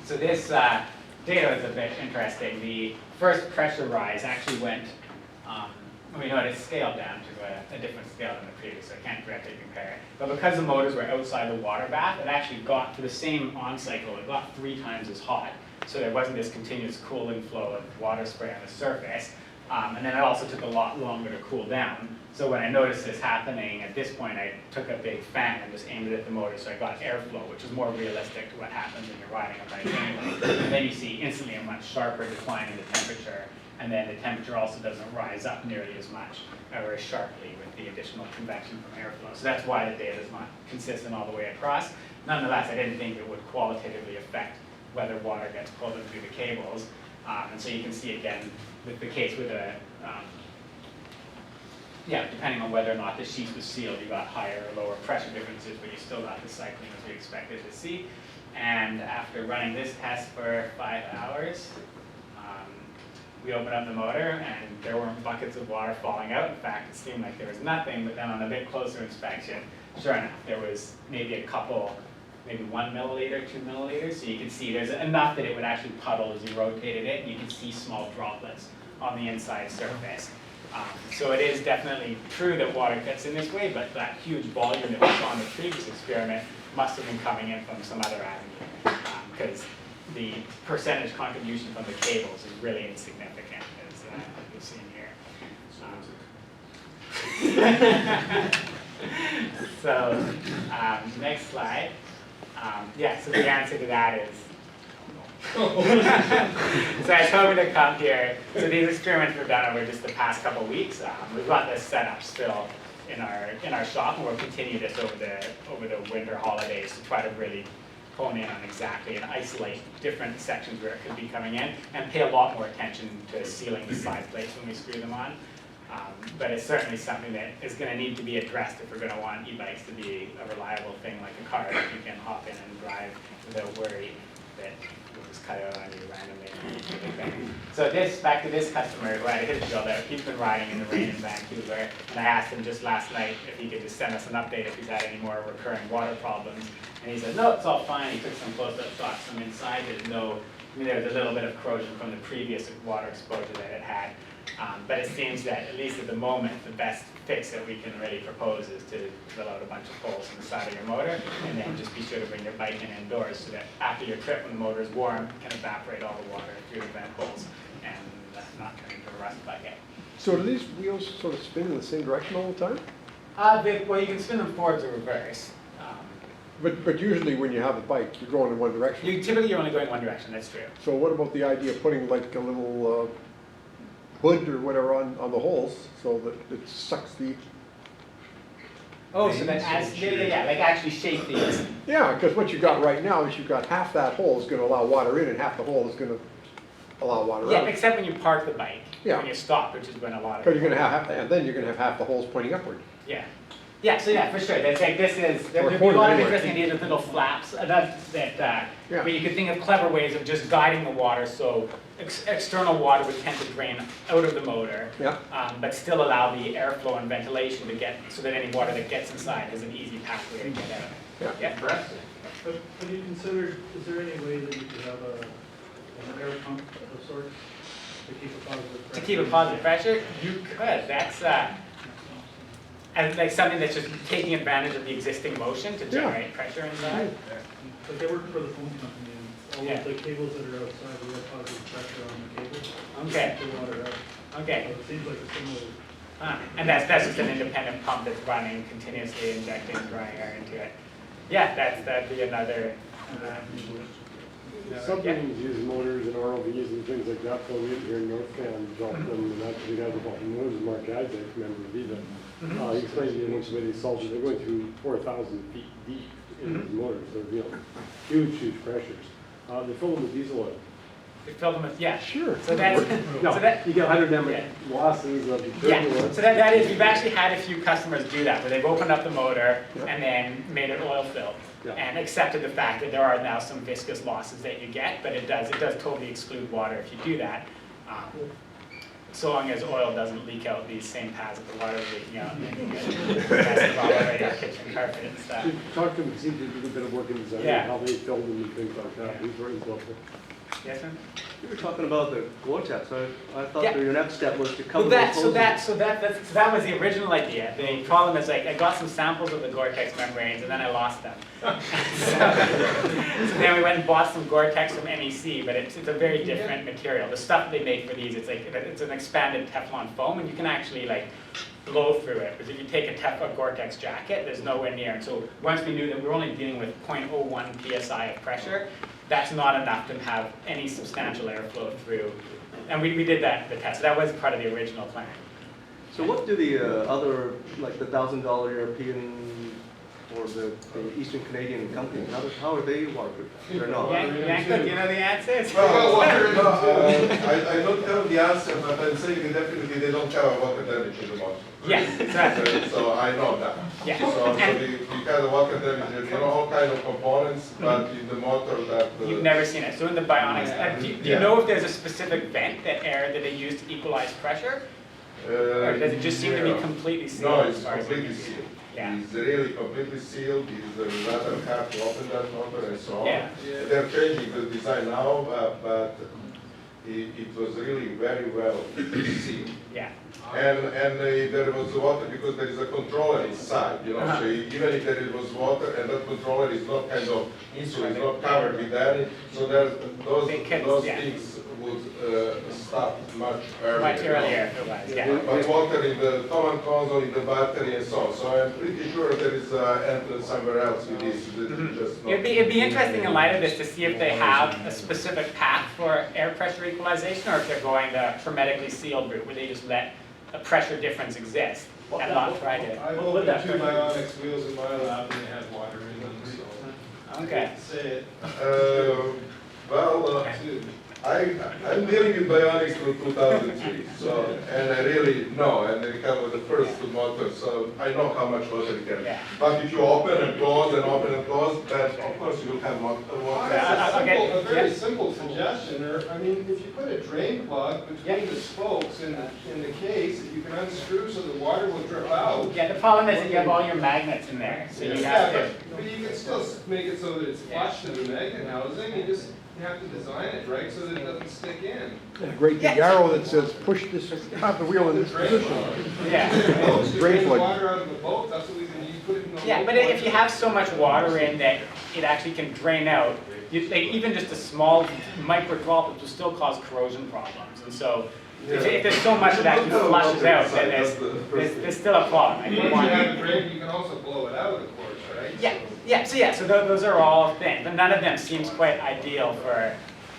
So this data is a bit interesting. The first pressure rise actually went, we know it's scaled down to a different scale than the previous, so I can't directly compare it. But because the motors were outside the water bath, it actually got to the same on cycle, it got 3 times as hot. So there wasn't this continuous cooling flow of water spray on the surface. And then it also took a lot longer to cool down. So when I noticed this happening, at this point I took a big fan and just aimed it at the motor, so I got airflow, which is more realistic to what happens when you're riding a bike anyway. And then you see instantly a much sharper decline in the temperature, and then the temperature also doesn't rise up nearly as much, or as sharply with the additional convection from airflow. So that's why the data is not consistent all the way across. Nonetheless, I didn't think it would qualitatively affect whether water gets pulled in through the cables. And so you can see again, with the case with a, depending on whether or not the sheath was sealed, you got higher or lower pressure differences, but you still got the cycling as we expected to see. And after running this test for 5 hours, we opened up the motor and there weren't buckets of water falling out. In fact, it seemed like there was nothing, but then on a bit closer inspection, sure enough, there was maybe a couple, maybe 1 milliliter, 2 milliliters. So you can see there's enough that it would actually puddle as you rotated it. You can see small droplets on the inside surface. So it is definitely true that water gets in this way, but that huge volume that we saw in the previous experiment must have been coming in from some other avenue, because the percentage contribution from the cables is really insignificant, as you'll see here. So next slide. So the answer to that is so I was hoping to come here. So these experiments were done over just the past couple weeks. We've got this set up still in our shop, and we'll continue this over the winter holidays to try to really hone in on exactly and isolate different sections where it could be coming in, and pay a lot more attention to sealing the side plates when we screw them on. But it's certainly something that is going to need to be addressed if we're going to want e-bikes to be a reliable thing like a car that you can hop in and drive without worry that just cut out on you randomly. So back to this customer who had his build out, he's been riding in the rain in Vancouver, and I asked him just last night if he could just send us an update if he's had any more recurring water problems. And he said, no, it's all fine. He took some close-up shots from inside. There's a little bit of corrosion from the previous water exposure that it had. But it seems that, at least at the moment, the best fix that we can really propose is to drill out a bunch of holes in the side of your motor, and then just be sure to bring your bike in indoors so that after your trip, when the motor is warm, you can evaporate all the water through the vent holes and not turn into a rust bucket. So do these wheels sort of spin in the same direction all the time? Well, you can spin them forwards or reverse. But usually when you have a bike, you're going in one direction. Typically, you're only going one direction. That's true. So what about the idea of putting like a little hood or whatever on the holes so that it sucks the... Oh, so that like actually shape these. Yeah, because what you've got right now is you've got half that hole is going to allow water in and half the hole is going to allow water Yeah, out. except when you park the bike. Yeah. When you stop, which is when a lot of... Because you're going to have, and then you're going to have half the holes pointing upward. Yeah. Yeah, so yeah, for sure. That's like there'd be a recording lot of anyway. interesting ideas with little flaps. Yeah. But you could think of clever ways of just guiding the water so external water would tend to drain out of the motor, Yeah. but still allow the airflow and ventilation to get, so that any water that gets inside has an easy pathway to get out. Yeah. Impressive. But have you considered, is there any way that you could have an air pump of sorts to keep a positive pressure? To keep a positive pressure, you could. That's and like something that's just taking advantage of the existing motion to generate pressure inside. Like I work for the phone company and all Yeah. of the cables that are outside, we have positive pressure on the cables. Okay. To keep the water out. Okay. So it seems like a similar. And that's just an independent pump that's running continuously, injecting dry air into it. Yeah, that'd be another. Some things use motors and ROVs and things like that, so we here in North Van built them, and actually the guy that bought the motors, Mark Isaac, member of VEVA. He explained to me once when they solved it, they're going through 4,000 feet deep in these motors, they're huge pressures. They fill them with diesel oil. We fill them with, yeah. Sure. So that's, No, so that, you get 100 of them Yeah. losses of the yeah, turbulence. so that is, we've actually had a few customers do that, where they've opened up the motor Yeah. and then made it oil filled. Yeah. And accepted the fact that there are now some viscous losses that you get, but it does totally exclude water if you do that. So long as oil doesn't leak out these same paths that the water is leaking out, and then you get that's all over your kitchen carpet and stuff. Talk to them, see if they do a bit of work in design, Yeah. how they filled them and things like that. He's very helpful. Yes, sir? You were talking about the Gore-Tex. I thought Yeah. that your next step was to cover Well, those holes. so that was the original idea. The problem is, like, I got some samples of the Gore-Tex membranes and then I lost them. so then we went and bought some Gore-Tex from MEC, but it's a very different material. The stuff they make for these, it's an expanded Teflon foam, and you can actually like blow through it. Because if you take a Gore-Tex jacket, there's nowhere near. And so once we knew that we were only dealing with 0.01 psi of pressure, that's not enough to have any substantial airflow through. And we did the test. So that was part of the original plan. So what do the other, like the $1,000 European or the Eastern Canadian companies, how are they waterproof? They're not. Yanko, do you know the answers? Well, I don't have the answer, but I'm saying that definitely they don't have a water damage in the motor. Yeah, exactly. So I know that. Yeah. So And we had a water damage, you know, all kind of components, but in the motor that... you've never seen it. So in the bionics, do you know if there's a specific vent that they use to equalize pressure? Or does it just seem to be completely sealed? No, as it's far as you completely can see? sealed. Yeah. It's really completely sealed. It's rather hard to open that motor and so on. Yeah. They're changing the design now, but it was really very well sealed. Yeah. And there was water because there is a controller inside, you know. So even if there was water and that controller is not kind of insulated, it's not covered with that, so there's those yeah. things would stop much earlier. Much earlier if it was, yeah. But water in the command console, in the battery, and so on. So I'm pretty sure there is an entrance somewhere else with this. Just not It'd be interesting in light of this to see if they have a specific path for air pressure equalization, or if they're going the hermetically sealed route, where they just let a pressure difference exist and not try to. I owned the 2 bionics wheels in my lab and they had water in them, so. Okay. Say it. Well, I'm dealing with bionics from 2003, so, and I really know, and I have the first motor, so I know how much water it can. Yeah. But if you open and close and open and close, then of course you will have water. Okay. A very Yeah. simple suggestion, or, I mean, if you put a drain plug Yeah. between the spokes in the case, you can unscrew so the water will drip out. Yeah, the problem is that you have all your magnets in there, so you Yeah, have to. but you can still make it so that it's flush to the magnet housing, you have to design it right so that it doesn't stick in. A great big arrow that says, push this, top the wheel in this position. Yeah. To Drain drain plug. water out of the boat, that's what we can, you put it in the. Yeah, low but plug. if you have so much water in that it actually can drain out, like even just a small micro droplets will still cause corrosion problems. And so if there's so much that actually flushes out, then there's still a problem. Like, Once you have a drain, you can also blow it out, of course, right? Yeah, so those are all things, but none of them seems quite ideal for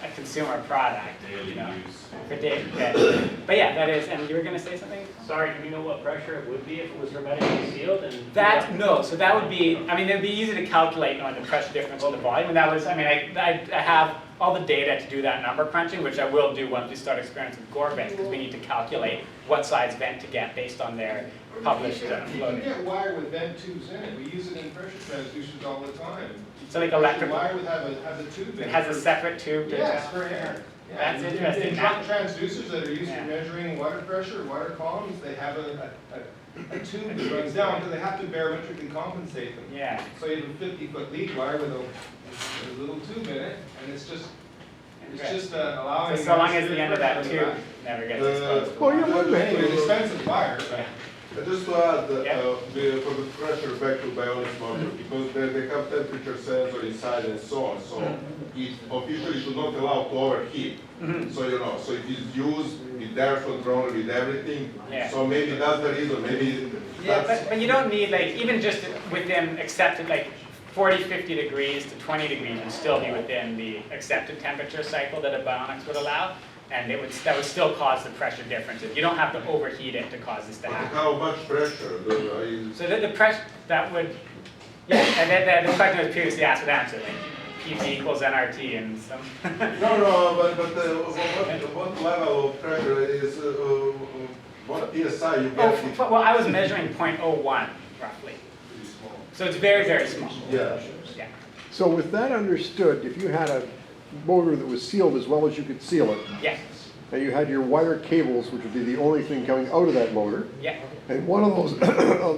a consumer product, you know, for daily. But yeah, that is, and you were gonna say something? Sorry, do we know what pressure it would be if it was hermetically sealed and? No, so that would be, I mean, it'd be easy to calculate knowing the pressure difference in the volume, and that was, I mean, I have all the data to do that number crunching, which I will do once we start experience with gore vents, because we need to calculate what size vent to get based on their published You can floating. get wire with vent tubes in it, we use it in pressure transducers all the time. So like electrical, Wire would have a tube in it. it has a separate tube to Yes, for air. Yeah, That's and interesting. in truck transducers that are used Yeah. for measuring water pressure, water columns, they have a tube that runs down, because they have to barometrically compensate them. Yeah, So you have a 50-foot lead wire with a little tube in it, and it's just allowing. so long as the end of that pressure tube on the back. never gets exposed. Well, you know, Anyway, it's expensive wire, but. Just to add, Yeah. for the pressure back to bionics motor, because they have temperature sensor inside and so on, so it officially should not allow to overheat. So you know, so it is used with air control, with everything. Yeah. So maybe that's the reason, maybe Yeah, that's. but you don't need, like, even just within accepted, like, 40, 50 degrees to 20 degrees would still be within the accepted temperature cycle that a bionics would allow, and that would still cause the pressure differences. You don't have to overheat it to cause this to But happen. how much pressure? So the pressure, that would, yeah, and the question was previously asked with answer, like, PV equals NRT and some. No, but what level of pressure is, what PSI you get? Well, I was measuring 0.01 roughly. So it's very, very small. Yeah. Yeah. So with that understood, if you had a motor that was sealed as well as you could seal it, Yeah. and you had your wire cables, which would be the only thing coming out of that motor, Yeah. and one of those,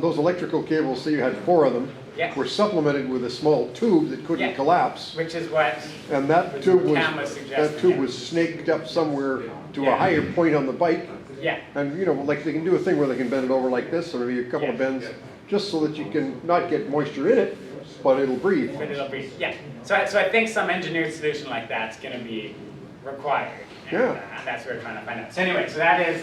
those electrical cables, say you had 4 of them, Yeah. were supplemented with a small tube that couldn't Yeah. collapse, Which is what, and that Which tube Cam was was, suggesting, that tube yeah. was snaked up somewhere to a Yeah. higher point on the bike, yeah. and you know, like they can do a thing where they can bend it over like this, or maybe a couple of Yeah. bends, just so that you can not get moisture in it, but it'll breathe. But it'll be, yeah. So I think some engineered solution like that's gonna be required. And, Yeah. and that's what we're trying to find out. So anyway, so that is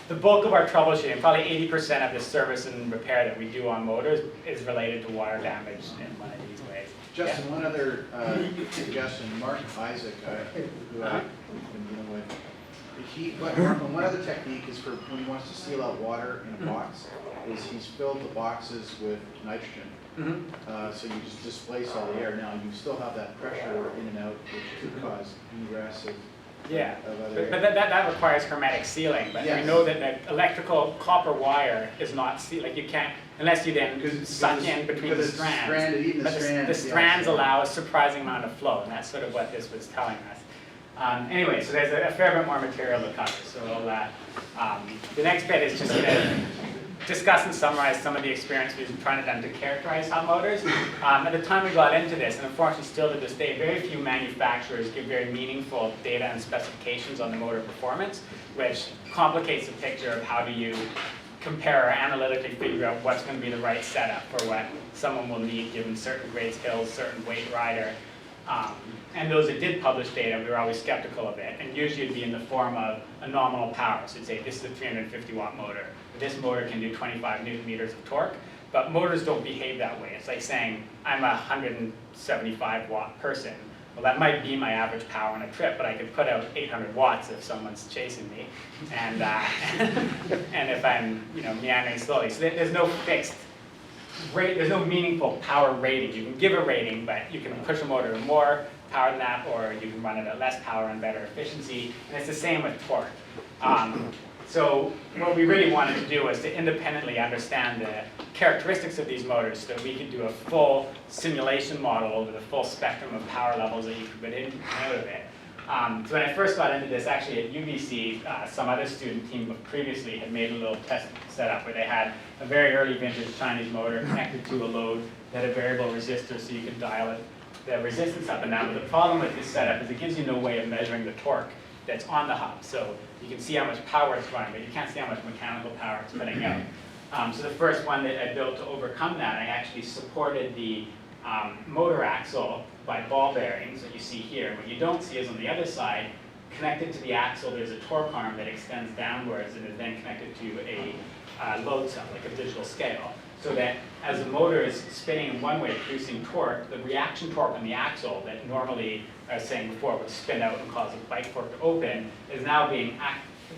the bulk of our troubleshooting. Probably 80% of the service and repair that we do on motors is related to water damage in one of these ways. Justin, one other suggestion, Mark Isaac, who I've been dealing with, one other technique is for when he wants to seal out water in a box, is he's filled the boxes with nitrogen. So you just displace all the air. Now, you still have that pressure in and out, which could cause ingress of Yeah, other but air. that requires hermetic sealing, but we Yes. know that the electrical copper wire is not sealed, like you can't, unless you then suck in between the because it's strands. stranded, even the But strands, the yeah. strands allow a surprising amount of flow, and that's sort of what this was telling us. Anyway, so there's a fair bit more material to cover, so the next bit is just to discuss and summarize some of the experience we've been trying to done to characterize hot motors. At the time we got into this, and unfortunately still to this day, very few manufacturers give very meaningful data and specifications on the motor performance, which complicates the picture of how do you compare or analytically figure out what's going to be the right setup for what someone will need given certain grades, hills, certain weight rider. And those that did publish data, we were always skeptical of it, and usually it'd be in the form of a nominal power. So it'd say, this is a 350 watt motor. This motor can do 25 newton meters of torque, but motors don't behave that way. It's like saying, I'm a 175 watt person. Well, that might be my average power on a trip, but I could put out 800 watts if someone's chasing me, and and if I'm meandering slowly. So there's no fixed rate, there's no meaningful power rating. You can give a rating, but you can push a motor to more power than that, or you can run it at less power and better efficiency. And it's the same with torque. So what we really wanted to do was to independently understand the characteristics of these motors so that we could do a full simulation model over the full spectrum of power levels that you could put in and out of it. So when I first got into this, actually at UBC, some other student team previously had made a little test setup where they had a very early vintage Chinese motor connected to a load that had a variable resistor so you could dial it, the resistance up and down. But the problem with this setup is it gives you no way of measuring the torque that's on the hub. So you can see how much power it's running, but you can't see how much mechanical power it's putting out. So the first one that I built to overcome that, I actually supported the motor axle by ball bearings that you see here. What you don't see is on the other side, connected to the axle, there's a torque arm that extends downwards and is then connected to a load cell, like a digital scale. So that as the motor is spinning in one way, producing torque, the reaction torque on the axle that normally, I was saying before, would spin out and cause a bike fork to open, is now being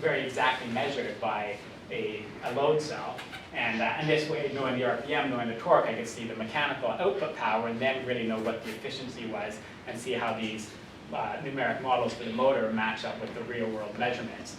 very exactly measured by a load cell. And this way, knowing the RPM, knowing the torque, I could see the mechanical output power and then really know what the efficiency was and see how these numeric models for the motor match up with the real world measurements.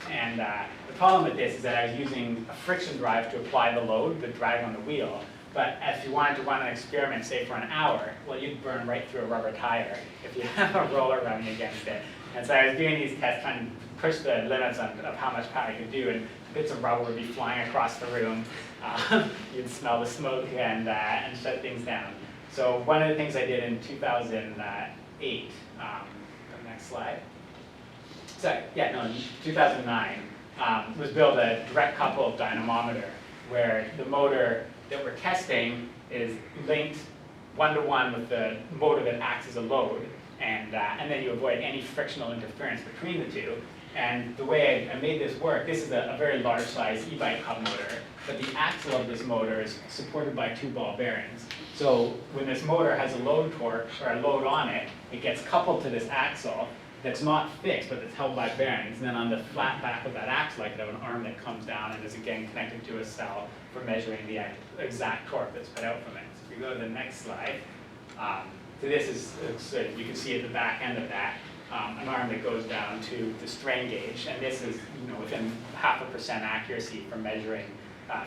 The problem with this is that I was using a friction drive to apply the load, the drag on the wheel. But if you wanted to run an experiment, say for an hour, well, you'd burn right through a rubber tire if you have a roller running against it. And so I was doing these tests trying to push the limits of how much power I could do, and bits of rubber would be flying across the room. You'd smell the smoke and shut things down. So one of the things I did in 2008, the next slide. So, in 2009, was build a direct coupled dynamometer where the motor that we're testing is linked one-to-one with the motor that acts as a load, and then you avoid any frictional interference between the two. And the way I made this work, this is a very large size e-bike hub motor, but the axle of this motor is supported by 2 ball bearings. So when this motor has a load torque, or a load on it, it gets coupled to this axle that's not fixed, but it's held by bearings. And then on the flat back of that axle, I could have an arm that comes down and is again connected to a cell for measuring the exact torque that's put out from it. So if we go to the next slide, so this is, so you can see at the back end of that, an arm that goes down to the strain gauge, and this is within 0.5% accuracy for measuring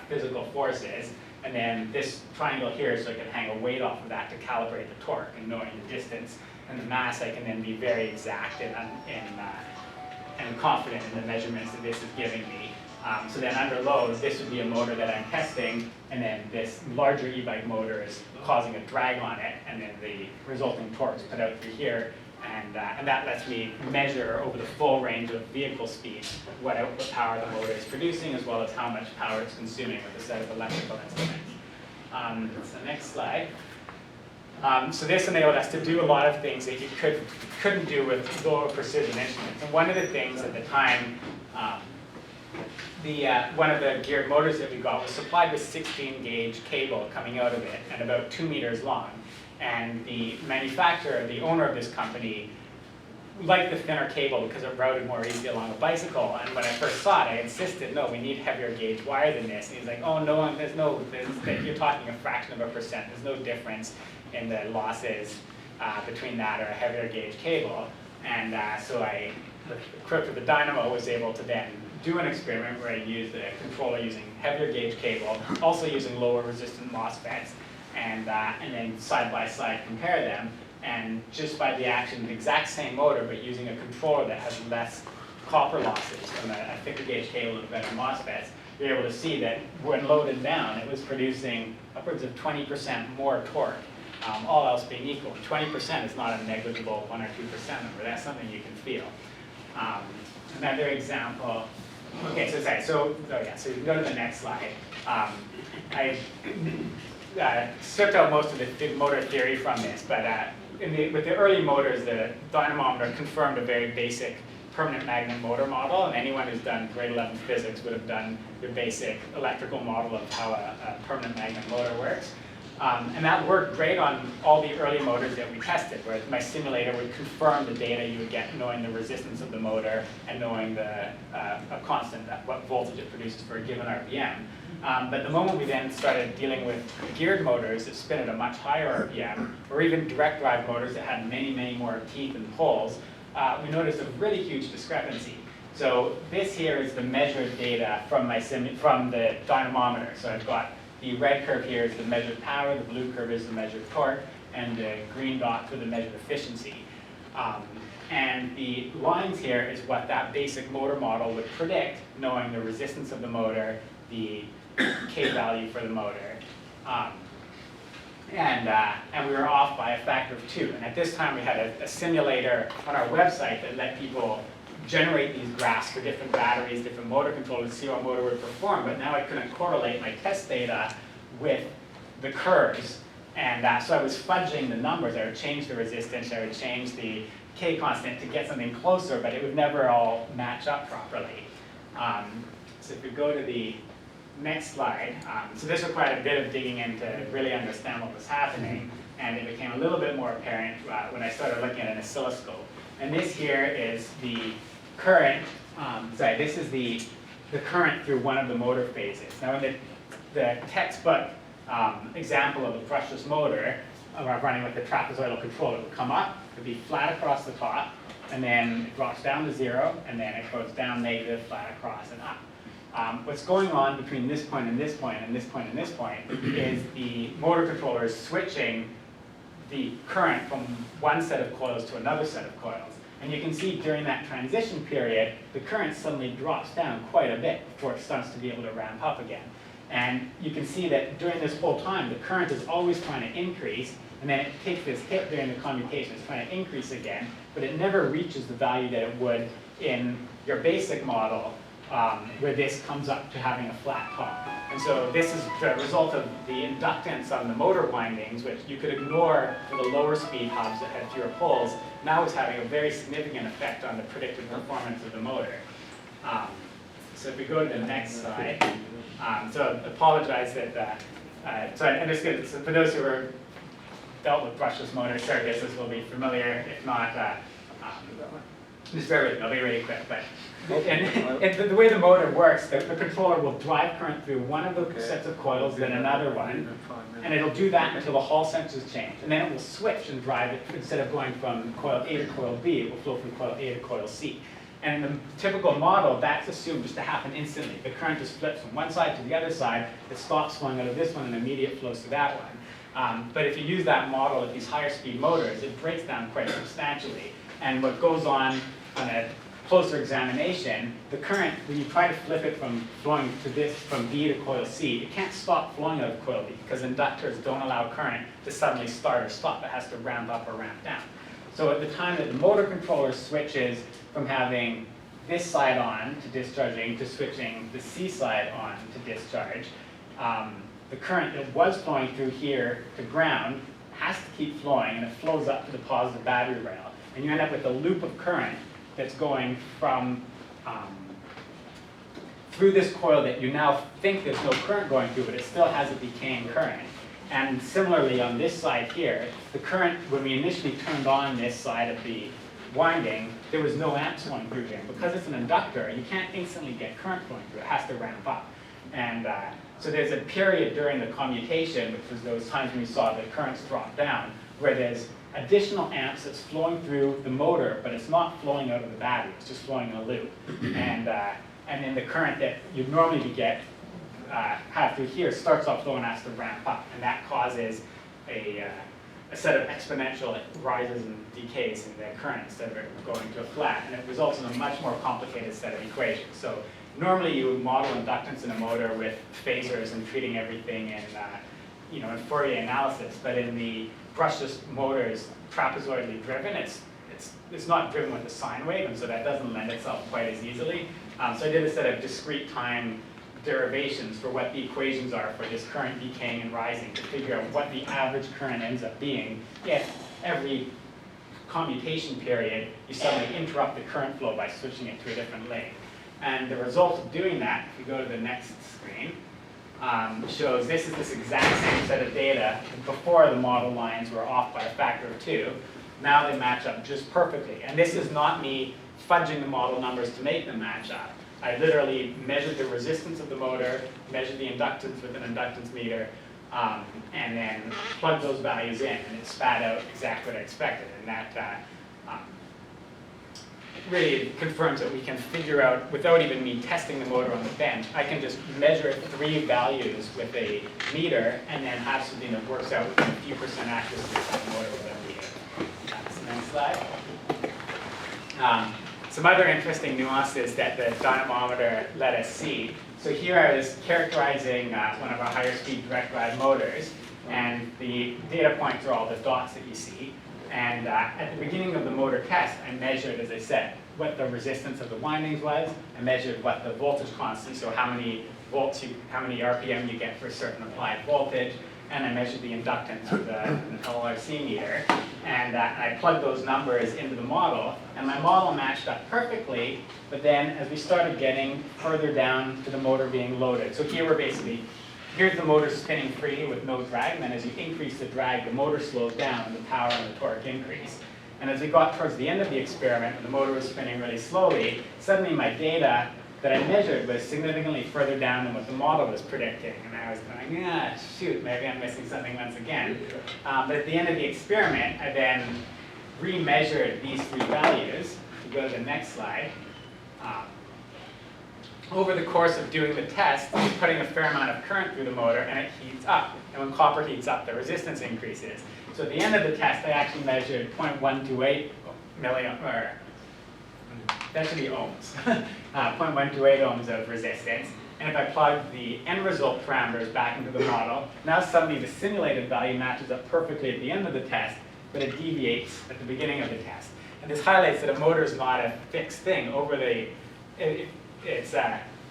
physical forces. And then this triangle here, so I can hang a weight off of that to calibrate the torque, and knowing the distance and the mass, I can then be very exact and confident in the measurements that this is giving me. So then under load, this would be a motor that I'm testing, and then this larger e-bike motor is causing a drag on it, and then the resulting torque is put out through here. And that lets me measure over the full range of vehicle speeds what output power the motor is producing, as well as how much power it's consuming with a set of electrical instruments. That's the next slide. So this enabled us to do a lot of things that you couldn't do with lower precision instruments. And one of the things at the time, one of the geared motors that we got was supplied with 16 gauge cable coming out of it and about 2 meters long. And the manufacturer, the owner of this company, liked the thinner cable because it routed more easily along a bicycle. And when I first saw it, I insisted, no, we need heavier gauge wire than this. And he's like, oh no, you're talking a fraction of a percent. There's no difference in the losses between that or a heavier gauge cable. And so the equipped with the dynamo was able to then do an experiment where I used a controller using heavier gauge cable, also using lower resistant MOSFETs, and then side by side compare them. And just by the action of the exact same motor, but using a controller that has less copper losses from a thicker gauge cable and better MOSFETs, you're able to see that when loaded down, it was producing upwards of 20% more torque, all else being equal. 20% is not a negligible 1 or 2% number. That's something you can feel. Another example. Okay, so you can go to the next slide. I stripped out most of the motor theory from this, but with the early motors, the dynamometer confirmed a very basic permanent magnet motor model, and anyone who's done grade 11 physics would have done the basic electrical model of how a permanent magnet motor works. And that worked great on all the early motors that we tested, where my simulator would confirm the data you would get, knowing the resistance of the motor and knowing a constant, what voltage it produces for a given RPM. But the moment we then started dealing with geared motors that spin at a much higher RPM, or even direct drive motors that had many, many more teeth and holes, we noticed a really huge discrepancy. So this here is the measured data from from the dynamometer. So I've got the red curve here is the measured power, the blue curve is the measured torque, and the green dots are the measured efficiency. And the lines here is what that basic motor model would predict, knowing the resistance of the motor, the K value for the motor. And we were off by a factor of 2. And at this time we had a simulator on our website that let people generate these graphs for different batteries, different motor controllers, see what motor would perform. But now I couldn't correlate my test data with the curves. And so I was fudging the numbers. I would change the resistance, I would change the K constant to get something closer, but it would never all match up properly. So if we go to the next slide, so this required a bit of digging in to really understand what was happening, and it became a little bit more apparent when I started looking at an oscilloscope. And this here is the current, this is the current through one of the motor phases. Now in the textbook example of a brushless motor, running with the trapezoidal controller, it would come up, it would be flat across the top, and then it drops down to 0, and then it goes down negative, flat across, and up. What's going on between this point and this point and this point and this point is the motor controller is switching the current from one set of coils to another set of coils. And you can see during that transition period, the current suddenly drops down quite a bit before it starts to be able to ramp up again. And you can see that during this whole time, the current is always trying to increase, and then it takes this hit during the commutation, it's trying to increase again, but it never reaches the value that it would in your basic model, where this comes up to having a flat top. And so this is the result of the inductance on the motor windings, which you could ignore for the lower speed hubs that had fewer poles, now is having a very significant effect on the predicted performance of the motor. So if we go to the next slide, so I apologize that, so I'm just going to, so for those who are dealt with brushless motor circuits, this will be familiar. If not, just bear with me, I'll be really quick. But and the way the motor works, the controller will drive current through one of the sets of coils, then another one, and it'll do that until the Hall sensors change. And then it will switch and drive it, instead of going from coil A to coil B, it will flow from coil A to coil C. And in the typical model, that's assumed just to happen instantly. The current just flips from one side to the other side, it stops flowing out of this one and immediate flows to that one. But if you use that model with these higher speed motors, it breaks down quite substantially. And what goes on a closer examination, the current, when you try to flip it from flowing to this, from B to coil C, it can't stop flowing out of coil B because inductors don't allow current to suddenly start or stop. It has to ramp up or ramp down. So at the time that the motor controller switches from having this side on to discharging to switching the C side on to discharge, the current that was flowing through here to ground has to keep flowing, and it flows up to the positive battery rail. And you end up with a loop of current that's going from through this coil that you now think there's no current going through, but it still has a decaying current. And similarly on this side here, the current, when we initially turned on this side of the winding, there was no amps flowing through here. Because it's an inductor, you can't instantly get current flowing through, it has to ramp up. And so there's a period during the commutation, which was those times when we saw the currents drop down, where there's additional amps that's flowing through the motor, but it's not flowing out of the battery, it's just flowing in a loop. And then the current that you'd normally get have through here starts off low and has to ramp up, and that causes a set of exponential rises and decays in the current instead of it going to a flat, and it results in a much more complicated set of equations. So normally you would model inductance in a motor with phasors and treating everything in, in Fourier analysis, but in the brushless motors, trapezoidally driven, it's not driven with a sine wave, and so that doesn't lend itself quite as easily. So I did a set of discrete time derivations for what the equations are for this current decaying and rising to figure out what the average current ends up being if every commutation period you suddenly interrupt the current flow by switching it to a different lane. And the result of doing that, if we go to the next screen, shows this is this exact same set of data. Before the model lines were off by a factor of 2. Now they match up just perfectly. And this is not me fudging the model numbers to make them match up. I literally measured the resistance of the motor, measured the inductance with an inductance meter, and then plugged those values in, and it spat out exactly what I expected. And that really confirms that we can figure out, without even me testing the motor on the bench, I can just measure 3 values with a meter and then have something that works out within a few % accuracy of the motor with a meter. That's the next slide. Some other interesting nuances that the dynamometer let us see. So here I was characterizing one of our higher speed direct drive motors, and the data points are all the dots that you see. And at the beginning of the motor test, I measured, as I said, what the resistance of the windings was. I measured what the voltage constant, so how many volts, how many RPM you get for a certain applied voltage. And I measured the inductance with an LRC meter. And I plugged those numbers into the model. And my model matched up perfectly. But then as we started getting further down to the motor being loaded, so here we're basically, here's the motor spinning freely with no drag, and then as you increase the drag, the motor slows down and the power and the torque increase. And as we got towards the end of the experiment, when the motor was spinning really slowly, suddenly my data that I measured was significantly further down than what the model was predicting. And I was going, shoot, maybe I'm missing something once again. But at the end of the experiment, I then remeasured these 3 values. If you go to the next slide. Over the course of doing the test, you're putting a fair amount of current through the motor, and it heats up. And when copper heats up, the resistance increases. So at the end of the test, I actually measured 0.128 million, or that should be ohms, 0.128 ohms of resistance. And if I plug the end result parameters back into the model, now suddenly the simulated value matches up perfectly at the end of the test, but it deviates at the beginning of the test. And this highlights that a motor is not a fixed thing. Over the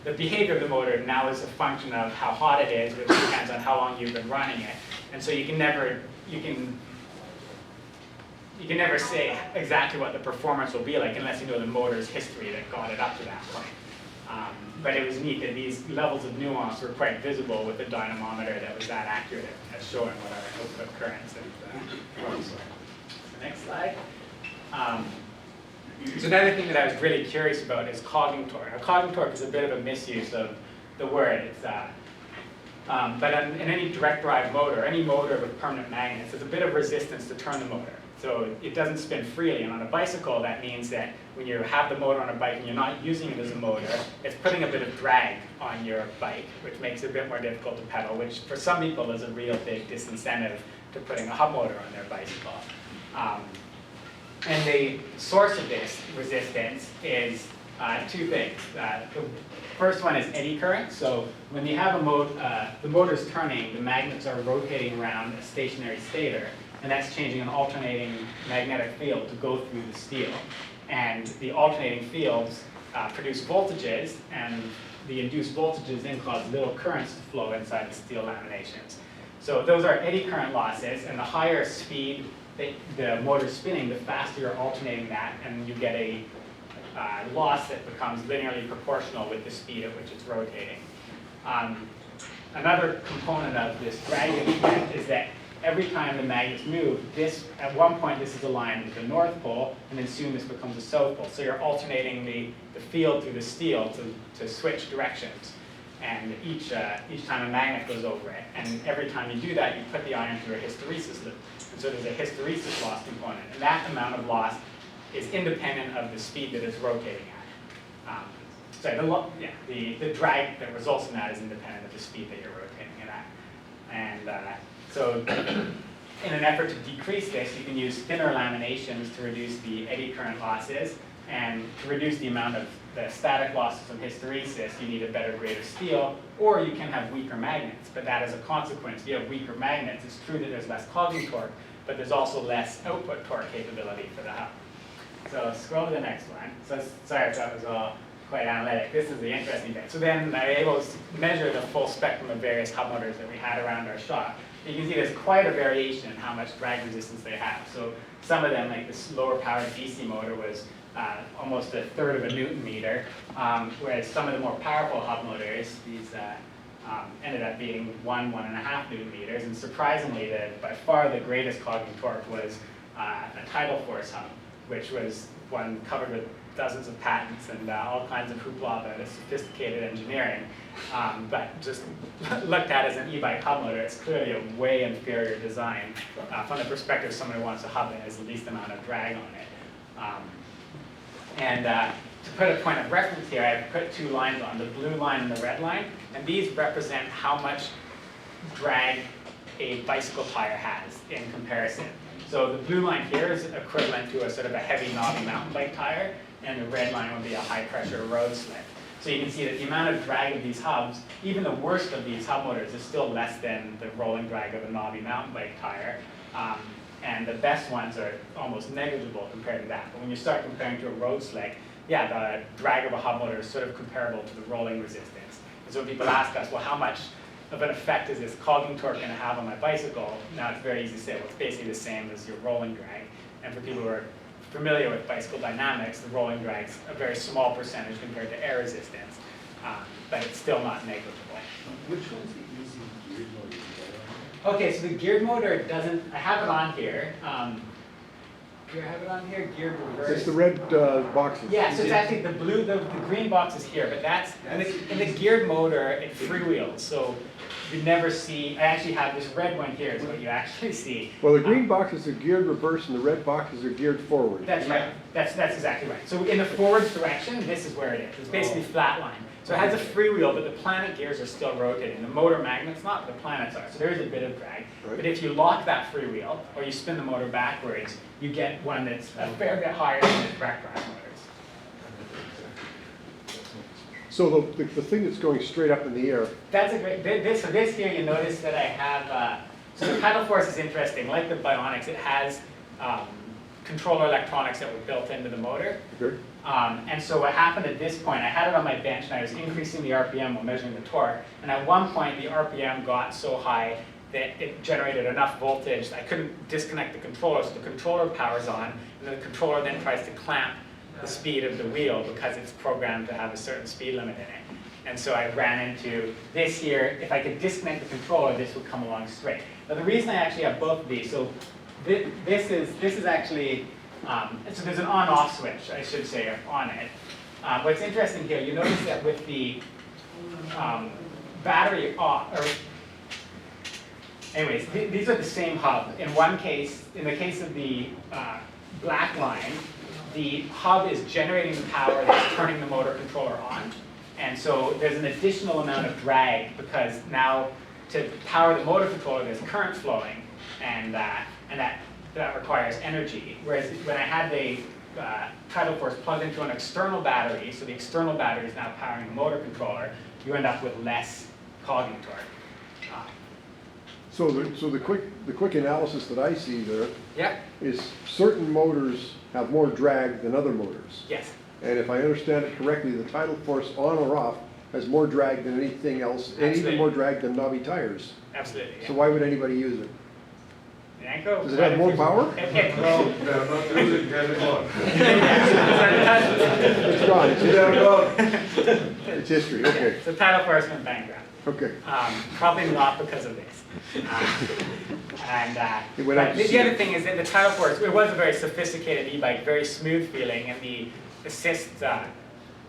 the behavior of the motor now is a function of how hot it is, which depends on how long you've been running it. And so you can never say exactly what the performance will be like unless you know the motor's history that got it up to that point. But it was neat that these levels of nuance were quite visible with the dynamometer that was that accurate at showing what our output currents and torques were. The next slide. So another thing that I was really curious about is cogging torque. Now, cogging torque is a bit of a misuse of the word. It's, but in any direct drive motor, any motor with permanent magnets, there's a bit of resistance to turn the motor. So it doesn't spin freely. And on a bicycle, that means that when you have the motor on a bike and you're not using it as a motor, it's putting a bit of drag on your bike, which makes it a bit more difficult to pedal, which for some people is a real big disincentive to putting a hub motor on their bicycle. And the source of this resistance is 2 things. The first one is eddy current. So when you have the motor's turning, the magnets are rotating around a stationary stator, and that's changing an alternating magnetic field to go through the steel. And the alternating fields produce voltages, and the induced voltages then cause little currents to flow inside the steel laminations. So those are eddy current losses, and the higher speed the motor's spinning, the faster you're alternating that, and you get a loss that becomes linearly proportional with the speed at which it's rotating. Another component of this dragging effect is that every time the magnets move, at one point this is aligned with the north pole, and then soon this becomes the south pole. So you're alternating the field through the steel to switch directions. And each time a magnet goes over it. And every time you do that, you put the iron through a hysteresis loop. And so there's a hysteresis loss component. And that amount of loss is independent of the speed that it's rotating at. The drag that results in that is independent of the speed that you're rotating it at. And so in an effort to decrease this, you can use thinner laminations to reduce the eddy current losses. And to reduce the amount of the static losses from hysteresis, you need a better grade of steel, or you can have weaker magnets. But that is a consequence. If you have weaker magnets, it's true that there's less cogging torque, but there's also less output torque capability for the hub. So scroll to the next one. So sorry if that was all quite analytic. This is the interesting bit. So then I was able to measure the full spectrum of various hub motors that we had around our shop. You can see there's quite a variation in how much drag resistance they have. So some of them, like this lower powered DC motor, was almost 1/3 of a Newton meter, whereas some of the more powerful hub motors, these ended up being 1.5 Newton meters. And surprisingly, by far the greatest cogging torque was a tidal force hub, which was one covered with dozens of patents and all kinds of hoopla about it, sophisticated engineering. But just looked at as an e-bike hub motor, it's clearly a way inferior design from the perspective of someone who wants a hub that has the least amount of drag on it. To put a point of reference here, I've put two lines on, the blue line and the red line, and these represent how much drag a bicycle tire has in comparison. So the blue line here is equivalent to a sort of a heavy knobby mountain bike tire, and the red line would be a high pressure road sled. So you can see that the amount of drag of these hubs, even the worst of these hub motors, is still less than the rolling drag of a knobby mountain bike tire. And the best ones are almost negligible compared to that. But when you start comparing to a road sled, yeah, the drag of a hub motor is sort of comparable to the rolling resistance. And so when people ask us, well, how much of an effect is this clogging torque going to have on my bicycle? Now it's very easy to say, well, it's basically the same as your rolling drag. And for people who are familiar with bicycle dynamics, the rolling drag's a very small percentage compared to air resistance, but it's still not negligible. Which one's the easy geared motor? Okay, so the geared motor doesn't, I have it on here. Do I have it on here? Geared reverse. It's the red boxes. Yeah, so it's actually the blue, the green box is here, but that's, in the geared motor, it freewheels. So you never see, I actually have this red one here is what you actually see. Well, the green boxes are geared reverse and the red boxes are geared forward. That's right, that's exactly right. So in the forward direction, this is where it is. It's basically flat line. So it has a freewheel, but the planet gears are still rotating. The motor magnet's not, but the planets are. So there is a bit of drag. Right. But if you lock that freewheel, or you spin the motor backwards, you get one that's a fair bit higher than the direct drive motors. So the thing that's going straight up in the air, That's a great, so this here, you notice that I have, so the pedal force is interesting. Like the Bionics, it has controller electronics that were built into the motor. okay? And so what happened at this point, I had it on my bench and I was increasing the RPM while measuring the torque. And at one point, the RPM got so high that it generated enough voltage that I couldn't disconnect the controller. So the controller powers on, and the controller then tries to clamp the speed of the wheel because it's programmed to have a certain speed limit in it. And so I ran into this here. If I could disconnect the controller, this would come along straight. Now the reason I actually have both of these, so this is actually, so there's an on-off switch, I should say, on it. What's interesting here, you notice that with the battery off, or anyways, these are the same hub. In one case, in the case of the black line, the hub is generating the power that's turning the motor controller on. And so there's an additional amount of drag because now to power the motor controller, there's current flowing, and that requires energy. Whereas when I had the tidal force plugged into an external battery, so the external battery is now powering the motor controller, you end up with less clogging torque. So the quick analysis that I see there Yeah. is certain motors have more drag than other motors. Yes. And if I understand it correctly, the tidal force on or off has more drag than anything else, and Absolutely. even more drag than knobby tires. Absolutely. Yeah. So why would anybody use it? Yanko, Does it have more power? No, they're not using anymore. It's gone, it's history. It's history, okay, So tidal force went bankrupt. okay. Probably not because of this. It went up But to the sea. other thing is that the tidal force, it was a very sophisticated e-bike, very smooth feeling, and the assist,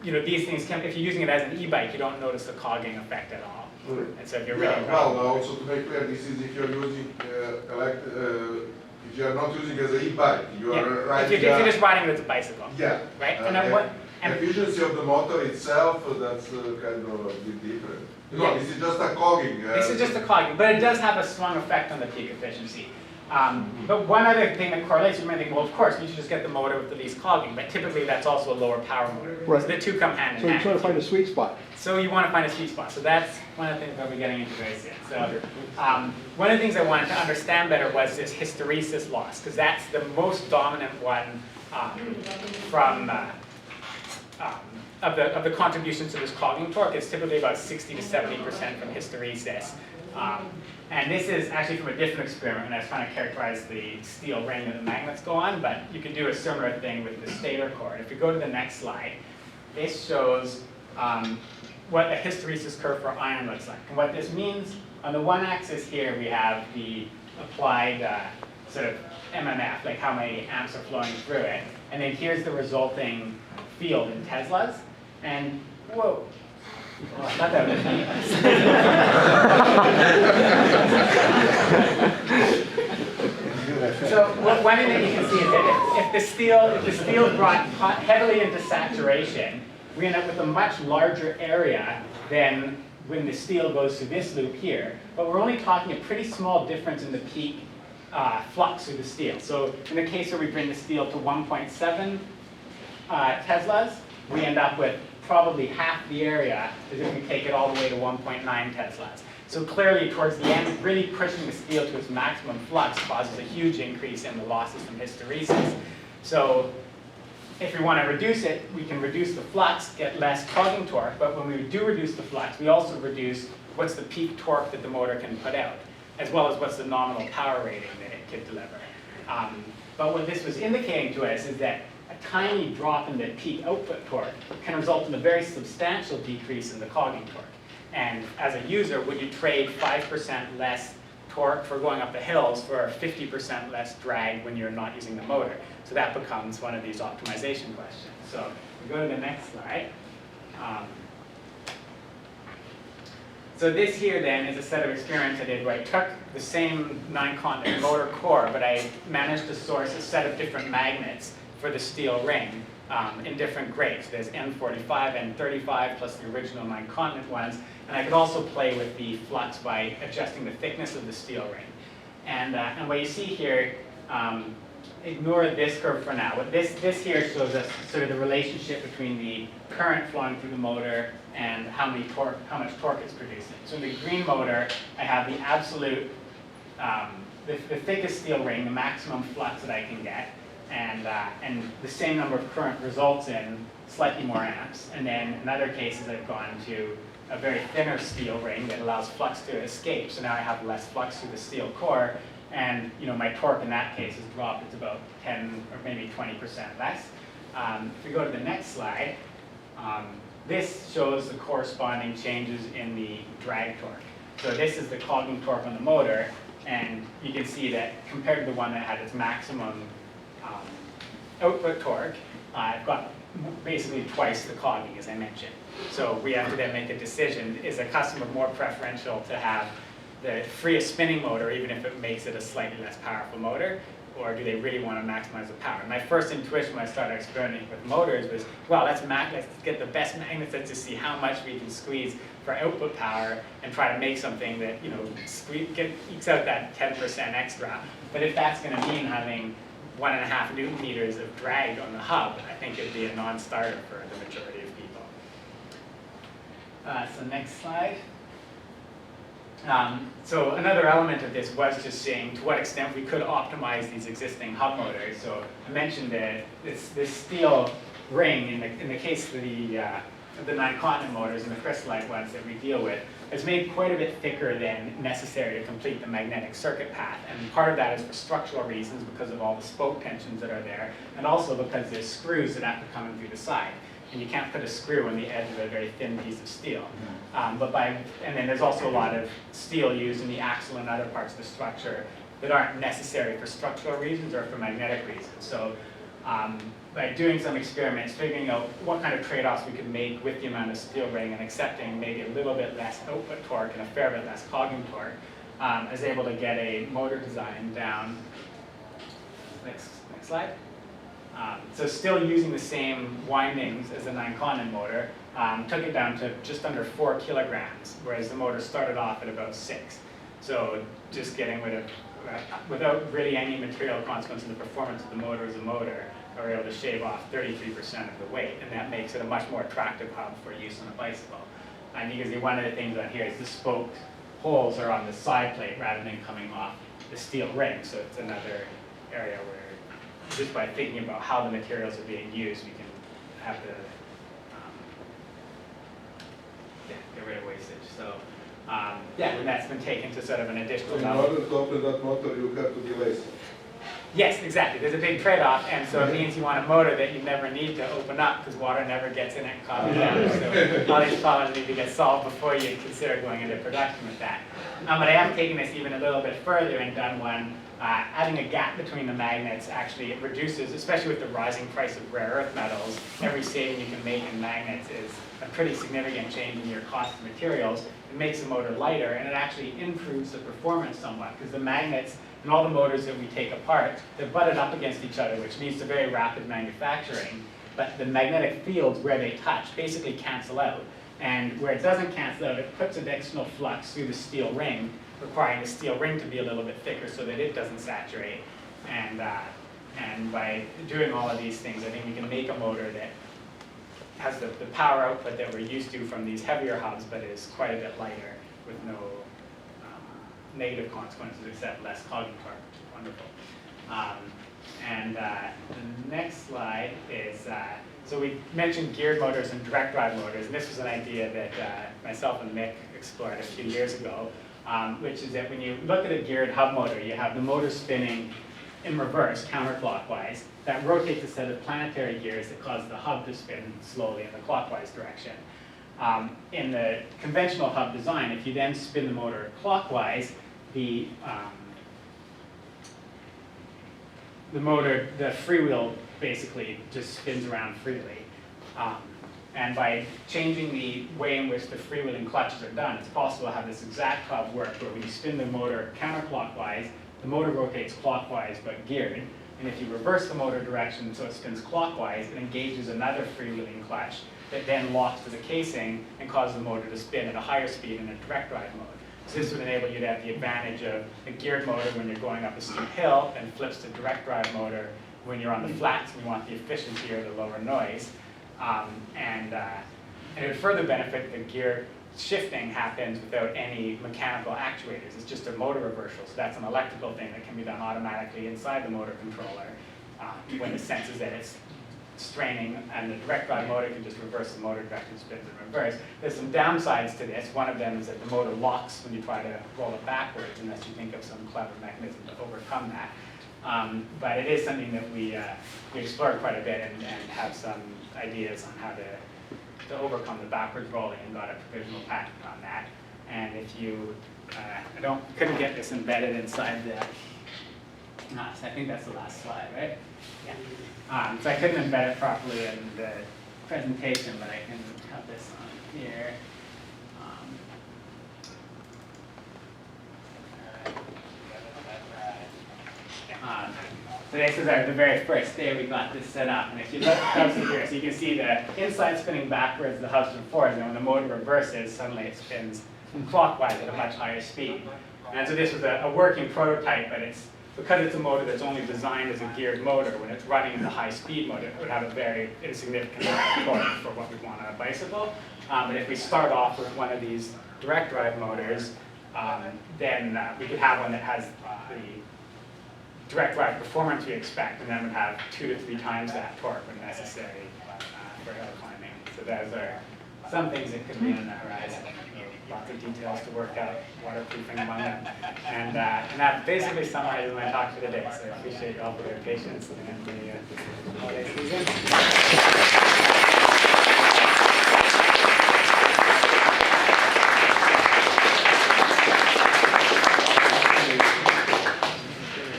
these things can, if you're using it as an e-bike, you don't notice the clogging effect at all. And so if you're really Well, also to make clear, this is if you're using if you are not using as an e-bike, you are riding. if you're just riding it as a bicycle. Yeah. Right? And then what? Efficiency of the motor itself, that's kind of a bit different. No, this is just a clogging. This is just a clogging, but it does have a strong effect on the peak efficiency. But one other thing that correlates, you might think, well, of course, you should just get the motor with the least clogging, but typically that's also a lower power motor. Right. So the two come hand in So you're hand. trying to find a sweet spot. So you want to find a sweet spot. So that's one of the things we'll be getting into very soon. So one of the things I wanted to understand better was this hysteresis loss, because that's the most dominant one of the contributions to this clogging torque. It's typically about 60 to 70% from hysteresis. And this is actually from a different experiment when I was trying to characterize the steel ring that the magnets go on, but you can do a similar thing with the stator cord. If you go to the next slide, this shows what a hysteresis curve for iron looks like. And what this means, on the one axis here, we have the applied sort of MMF, like how many amps are flowing through it. And then here's the resulting field in Teslas. And whoa. Oh, I thought that was me. So one thing that you can see is that if the steel is brought heavily into saturation, we end up with a much larger area than when the steel goes through this loop here. But we're only talking a pretty small difference in the peak flux through the steel. So in the case where we bring the steel to 1.7 Teslas, we end up with probably half the area as if we take it all the way to 1.9 Teslas. So clearly, towards the end, really pushing the steel to its maximum flux causes a huge increase in the losses from hysteresis. So if we want to reduce it, we can reduce the flux, get less clogging torque, but when we do reduce the flux, we also reduce what's the peak torque that the motor can put out, as well as what's the nominal power rating that it can deliver. But what this was indicating to us is that a tiny drop in the peak output torque can result in a very substantial decrease in the clogging torque. And as a user, would you trade 5% less torque for going up the hills for 50% less drag when you're not using the motor? So that becomes one of these optimization questions. So we go to the next slide. So this here then is a set of experiments I did where I took the same 9-continent motor core, but I managed to source a set of different magnets for the steel ring in different grades. There's N45, N35, plus the original 9-continent ones. And I could also play with the flux by adjusting the thickness of the steel ring. And what you see here, ignore this curve for now. What this here shows us sort of the relationship between the current flowing through the motor and how much torque it's producing. So in the green motor, I have the absolute, the thickest steel ring, the maximum flux that I can get, and the same number of current results in slightly more amps. And then in other cases, I've gone to a very thinner steel ring that allows flux to escape. So now I have less flux through the steel core. And my torque in that case has dropped. It's about 10 or maybe 20% less. If we go to the next slide, this shows the corresponding changes in the drag torque. So this is the clogging torque on the motor. And you can see that compared to the one that had its maximum output torque, I've got basically twice the clogging, as I mentioned. So we have to then make a decision. Is a customer more preferential to have the freest spinning motor, even if it makes it a slightly less powerful motor, or do they really want to maximize the power? My first intuition when I started experimenting with motors was, well, let's get the best magnets to see how much we can squeeze for output power and try to make something that ekes out that 10% extra. But if that's going to mean having 1.5 Newton meters of drag on the hub, I think it'd be a non-starter for the majority of people. So next slide. So another element of this was just seeing to what extent we could optimize these existing hub motors. So I mentioned that this steel ring, in the case of the 9-continent motors and the crystallite ones that we deal with, is made quite a bit thicker than necessary to complete the magnetic circuit path. And part of that is for structural reasons because of all the spoke tensions that are there, and also because there's screws that have to come in through the side. And you can't put a screw on the edge of a very thin piece of steel. And then there's also a lot of steel used in the axle and other parts of the structure that aren't necessary for structural reasons or for magnetic reasons. So by doing some experiments, figuring out what kind of trade-offs we could make with the amount of steel ring and accepting maybe a little bit less output torque and a fair bit less clogging torque, I was able to get a motor design down. Next slide. So still using the same windings as the 9-continent motor, took it down to just under 4 kilograms, whereas the motor started off at about 6. So just getting rid of, without really any material consequence in the performance of the motor as a motor, we're able to shave off 33% of the weight, and that makes it a much more attractive hub for use on a bicycle. And you can see one of the things on here is the spoke holes are on the side plate rather than coming off the steel ring, so it's another area where just by thinking about how the materials are being used, we can have the get rid of wastage. So and that's been taken to sort of an additional In order to open that motor, you have to delace it. Yes, exactly. There's a big trade-off, and so it means you want a motor that you never need to open up because water never gets in it and causes damage. So all these problems need to get solved before you consider going into production with that. But I am taking this even a little bit further and done one adding a gap between the magnets actually it reduces, especially with the rising price of rare earth metals, every saving you can make in magnets is a pretty significant change in your cost of materials. It makes the motor lighter, and it actually improves the performance somewhat, because the magnets and all the motors that we take apart, they're butted up against each other, which leads to very rapid manufacturing. But the magnetic fields where they touch basically cancel out. And where it doesn't cancel out, it puts additional flux through the steel ring, requiring the steel ring to be a little bit thicker so that it doesn't saturate. And by doing all of these things, I think we can make a motor that has the power output that we're used to from these heavier hubs, but is quite a bit lighter with no negative consequences except less clogging torque, which is wonderful. The next slide is, so we mentioned geared motors and direct drive motors, and this was an idea that myself and Mick explored a few years ago, which is that when you look at a geared hub motor, you have the motor spinning in reverse, counterclockwise, that rotates a set of planetary gears that cause the hub to spin slowly in the clockwise direction. In the conventional hub design, if you then spin the motor clockwise, the freewheel basically just spins around freely. And by changing the way in which the freewheeling clutches are done, it's possible to have this exact hub work where when you spin the motor counterclockwise, the motor rotates clockwise but geared. And if you reverse the motor direction so it spins clockwise, it engages another freewheeling clutch that then locks to the casing and causes the motor to spin at a higher speed in a direct drive mode. So this would enable you to have the advantage of a geared motor when you're going up a steep hill, and flips to direct drive motor when you're on the flats and you want the efficiency or the lower noise. And it would further benefit the gear shifting happens without any mechanical actuators. It's just a motor reversal, so that's an electrical thing that can be done automatically inside the motor controller when it senses that it's straining, and the direct drive motor can just reverse the motor direction, spins in reverse. There's some downsides to this. One of them is that the motor locks when you try to roll it backwards, unless you think of some clever mechanism to overcome that. But it is something that we explored quite a bit and have some ideas on how to overcome the backwards rolling, and got a provisional patent on that. And if you, couldn't get this embedded inside the, so I think that's the last slide, right? Yeah. So I couldn't embed it properly in the presentation, but I can have this on here. So this is the very first day we got this set up, and if you look at the hubs here, so you can see the inside spinning backwards, the hubs spin forward, and then when the motor reverses, suddenly it spins clockwise at a much higher speed. And so this was a working prototype, but because it's a motor that's only designed as a geared motor, when it's running in the high-speed mode, it would have a very insignificant amount of torque for what we want on a bicycle. But if we start off with one of these direct drive motors, then we could have one that has the direct drive performance we expect, and then would have 2 to 3 times that torque when necessary for hill climbing. So those are some things that could be on the horizon. Lots of details to work out, waterproofing among them. And that basically summarizes my talk for today, so I appreciate you all for your patience and the holiday season.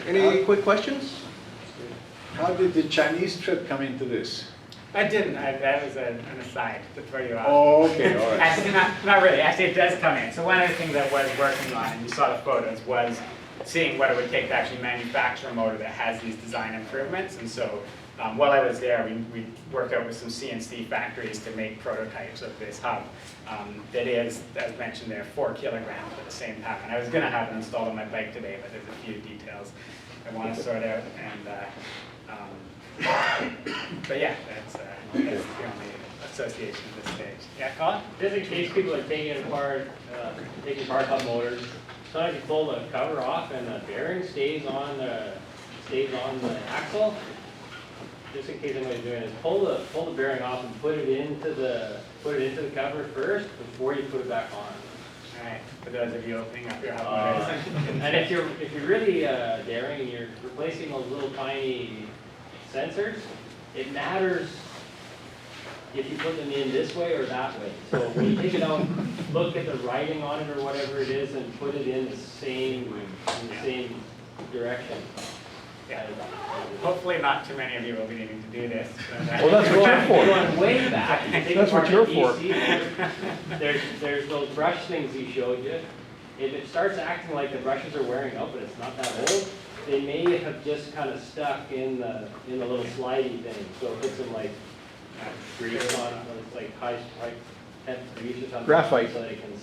Any quick questions? How did the Chinese trip come into this? I didn't. That was an aside to throw you off. Oh, okay, all right. Actually, not really. Actually, it does come in. So one of the things I was working on, and you saw the photos, was seeing what it would take to actually manufacture a motor that has these design improvements. And so while I was there, we worked out with some CNC factories to make prototypes of this hub that is, as mentioned there, 4 kilograms for the same pack. And I was going to have it installed on my bike today, but there's a few details I want to sort out. But yeah, that's the only association at this stage. Yeah, Colin? Just in case people are taking apart hub motors, sometimes you pull the cover off and the bearing stays on the axle. Just in case anybody's doing it, pull the bearing off and put it into the cover first before you put it back on. All right, for those of you opening up your hub motors. And if you're really daring and you're replacing those little tiny sensors, it matters if you put them in this way or that way. So when you take it out, look at the writing on it or whatever it is, and put it in the same direction. Yeah. Hopefully not too many of you will be needing to do this. Well, that's what you're for. Going way back. That's what you're for. There's those brush things he showed you. If it starts acting like the brushes are wearing out, but it's not that old, they may have just kind of stuck in the little slidey thing. So it puts some like grease on, it's like high temp grease or something. Graphite. So they can.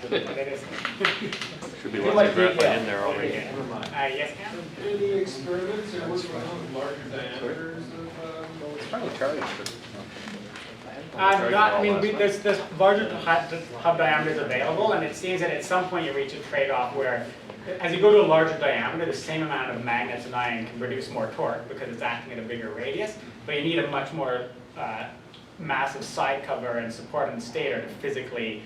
Should be lots of graphite in there already. Never mind. Yes, Cam? Do the experiments or what's going on with larger diameters of, It's probably Charlie. Not, I mean, there's larger hub diameters available, and it seems that at some point you reach a trade-off where, as you go to a larger diameter, the same amount of magnets and iron can produce more torque because it's acting at a bigger radius, but you need a much more massive side cover and support in the stator to physically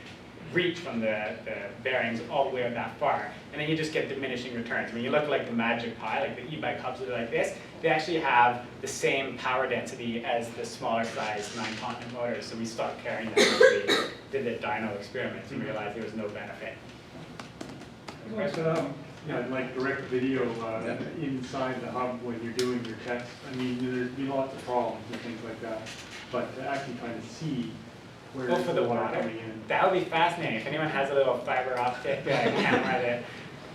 reach from the bearings all the way up that far, and then you just get diminishing returns. When you look like the Magic Pi, like the Ebike hubs that are like this, they actually have the same power density as the smaller size 9-continent motors, so we stopped carrying them as we did the dyno experiments and realized there was no benefit. Like direct video inside the hub when you're doing your tests. I mean, there'd be lots of problems and things like that, but to actually kind of see where Well, for the water water, coming in. that would be fascinating. If anyone has a little fiber optic camera that,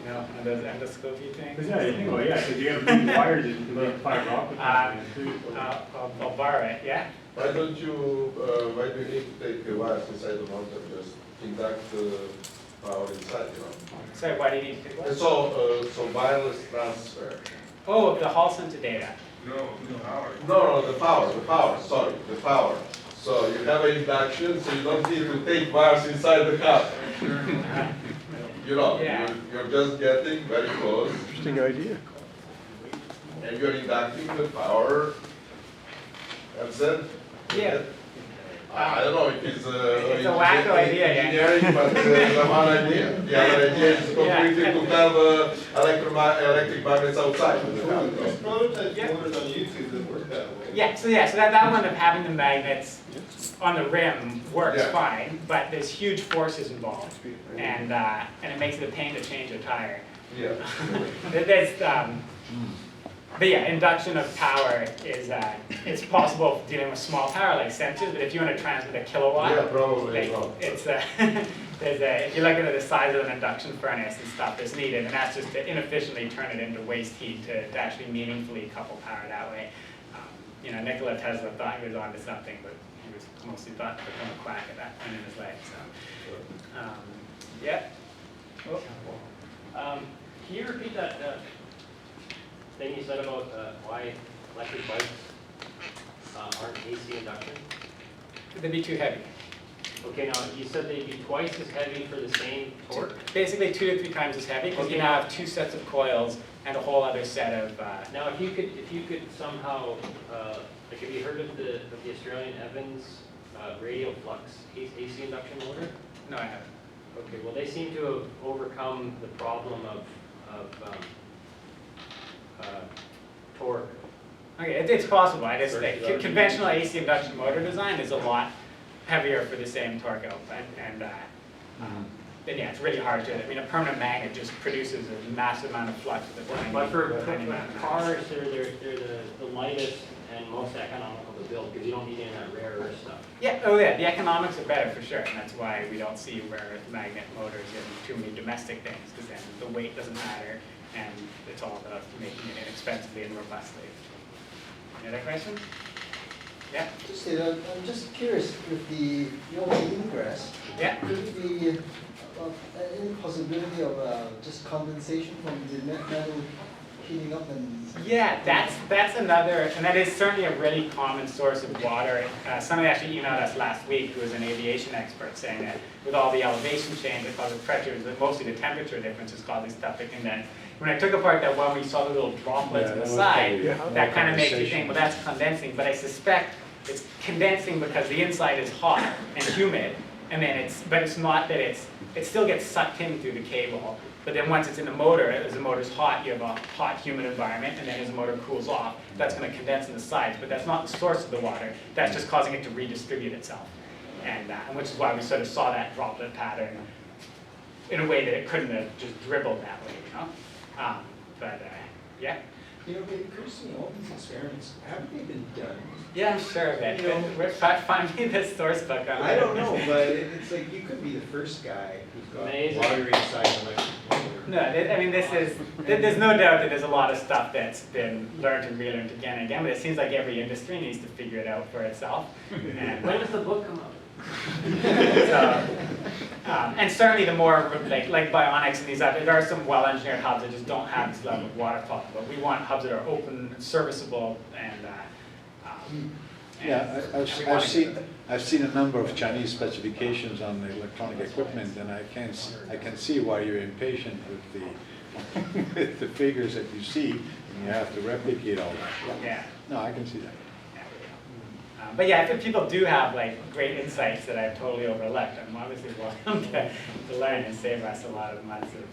one of those endoscopy things. Because yeah, you think about it, because you have big wires that you can make fiber optic in too. I'll borrow it, yeah? Why don't you, why do you need to take the wires inside the motor, just induct power inside, So why do you need to do And that? so wireless transfer. Oh, the Hall sent data. No, the power, sorry, the power. So you have an induction, so you don't need to take wires inside the car. Yeah. You're just getting very close, Interesting idea. and you're inducting the power. That's it. Yeah. I don't know if it's It's a wacko idea, yeah. engineering, but it's one idea. The other idea is completely to have electric magnets outside of the car. There's prototype motors on YouTube that work that way. Yeah, so that one of having the magnets on the rim works Yeah. fine, but there's huge forces involved, and it makes it a pain to change a tire. Yeah. But yeah, induction of power is it's possible dealing with small power like sensors, but if you want to transmit a kilowatt, Yeah, probably like, not. it's if you look at the size of an induction furnace and stuff that's needed, and that's just to inefficiently turn it into waste heat to actually meaningfully couple power that way. Nikola Tesla thought he was onto something, but he was mostly thought to become a quack at that point in his life. So, yeah. Can you repeat that thing you said about why electric bikes aren't AC induction? They'd be too heavy. Okay, now you said they'd be twice as heavy for the same torque? Basically 2 to 3 times as heavy, because you now have 2 sets of coils and a whole other set of. Now, if you could somehow, like, have you heard of the Australian Evans radial flux AC induction motor? No, I haven't. Okay, well, they seem to have overcome the problem of torque. Okay, it's possible. I just think conventional AC induction motor design is a lot heavier for the same torque output, and then yeah, it's really hard to. I mean, a permanent magnet just produces a massive amount of flux with a tiny, But for tiny amount of mass. cars, they're the lightest and most economical to build because you don't need any of that rare earth stuff. Yeah, oh yeah, the economics are better for sure, and that's why we don't see rare earth magnet motors in too many domestic things, because then the weight doesn't matter, and it's all about making it inexpensively and robustly. Any other questions? Yeah? I'm just curious with the ingress. Yeah? Could it be any possibility of just condensation from the metal heating up and? Yeah, that's another, and that is certainly a really common source of water. Somebody actually emailed us last week who was an aviation expert saying that with all the elevation change that causes pressures, that mostly the temperature difference is causing stuff to condense. When I took apart that one, we saw the little droplets on the side, that kind of makes you think, well, that's condensing, but I suspect it's condensing because the inside is hot and humid, and then but it's not that it still gets sucked in through the cable. But then once it's in the motor, as the motor's hot, you have a hot, humid environment, and then as the motor cools off, that's going to condense in the sides. But that's not the source of the water. That's just causing it to redistribute itself. And which is why we sort of saw that droplet pattern in a way that it couldn't have just dribbled that way, But yeah. You know, it occurs to me, all these experiments, haven't they been done? Yeah, I'm sure of it. You know, Find me the source book on I it. don't know, but it's like you could be the first guy who's got Amazing. water inside an electric motor. No, I mean, there's no doubt that there's a lot of stuff that's been learned and relearned again and again, but it seems like every industry needs to figure it out for itself. And, When does the book come out? so, and certainly the more, like bionics and these others, there are some well-engineered hubs that just don't have this level of water quality, but we want hubs that are open, serviceable, and Yeah, and we want to- I've seen a number of Chinese specifications on the electronic equipment, and I can see why you're impatient with the with the figures that you see, and you have to replicate all that. Yeah. No, I can see that. But yeah, if people do have like great insights that I've totally overlooked, I'm obviously welcome to learn and save us a lot of months of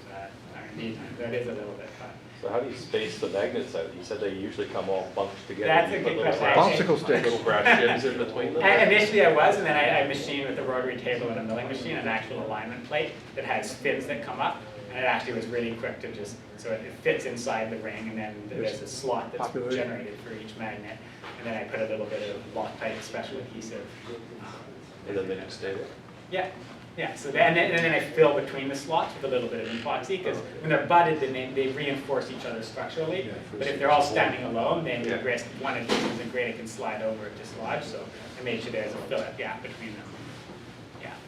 R&D time. That is a little bit fun. So how do you space the magnets out? You said they usually come all bunched together. That's You a put good little question. Popsicle sticks. Little brass shims in between them? Initially I was, and then I machined with a rotary table and a milling machine an actual alignment plate that has fins that come up. And it actually was really quick to just, so it fits inside the ring, and then there's a slot that's generated for each magnet. And then I put a little bit of Loctite special adhesive. And then they just stay there? Yeah, yeah. So then, and then I fill between the slots with a little bit of epoxy, because when they're budded, then they reinforce each other structurally. Yeah, But if they're all standing alone, then Yeah. the risk, one adhesive isn't great, it can slide over or dislodge. So I made sure there's a fill-up gap between them.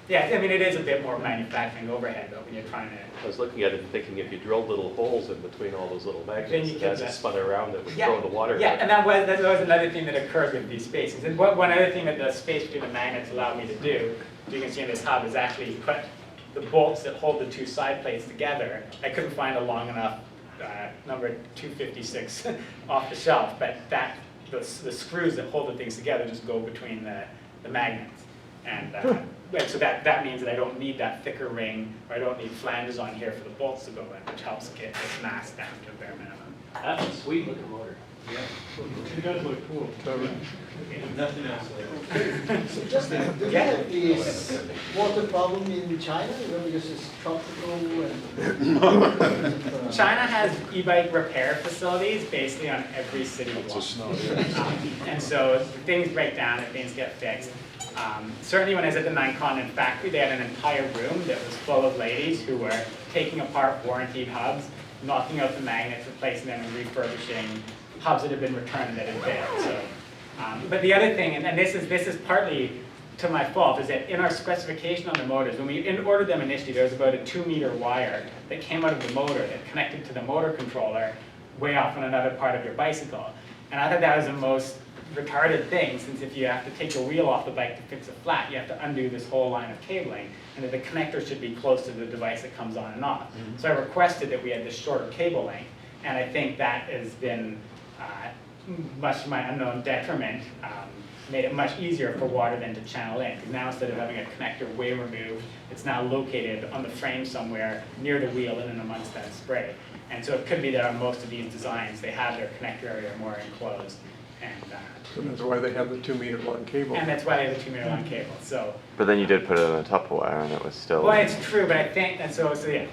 Yeah, I mean, it is a bit more manufacturing overhead, though, when you're trying to. I was looking at it and thinking if you drilled little holes in between all those little Then magnets, you and could, as it spun around, it would Yeah, throw the water. Yeah, out. and that was another thing that occurs with these spaces. And one other thing that the space between the magnets allowed me to do, you can see in this hub, is actually put the bolts that hold the two side plates together. I couldn't find a long enough number 256 off the shelf, but the screws that hold the things together just go between the magnets. And so that means that I don't need that thicker ring, or I don't need flanges on here for the bolts to go in, which helps get this mass down to a bare minimum. That's a sweet looking motor. It does look cool. Nothing else like So Justin, do you have this water problem in China, because it's tropical and? China has e-bike repair facilities basically on every city block. It's a snow, yeah. And so things break down and things get fixed. Certainly when I was at the Nine Continent factory, they had an entire room that was full of ladies who were taking apart warranted hubs, knocking out the magnets, replacing them, and refurbishing hubs that had been returned that had failed. So, but the other thing, and this is partly to my fault, is that in our specification on the motors, when we ordered them initially, there was about a 2-meter wire that came out of the motor that connected to the motor controller way off on another part of your bicycle. And I thought that was the most retarded thing, since if you have to take a wheel off the bike to fix a flat, you have to undo this whole line of cabling, and that the connector should be close to the device that comes on and off. So I requested that we had this shorter cable length, and I think that has been, much to my unknown detriment, made it much easier for water then to channel in. Because now instead of having a connector way removed, it's now located on the frame somewhere near the wheel and in amongst that spray. And so it could be that on most of these designs, they have their connector area more enclosed. And, So that's why they have the 2-meter long cable. and that's why they have a 2-meter long cable. So, But then you did put it on a Tupperware and it was still... well, it's true, but I think, and so yeah.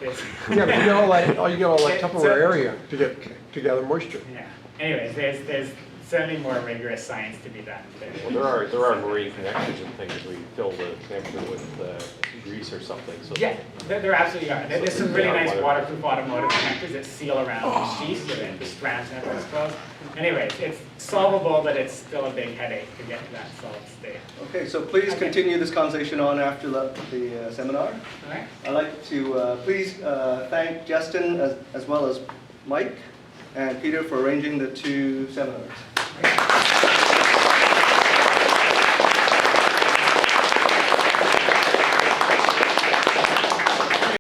Yeah, but you get all that So- Tupperware area to gather moisture. Yeah. Anyways, there's certainly more rigorous science to be done. Well, there are marine connectors and things where you fill the connector with grease or something. So Yeah, there absolutely are. There's some really nice waterproof automotive connectors that seal around the sheath so that the strands never expose. Anyways, it's solvable, but it's still a big headache to get to that solid state. Okay, so please continue this conversation on after the seminar. All right? I'd like to please thank Justin as well as Mike and Peter for arranging the two seminars.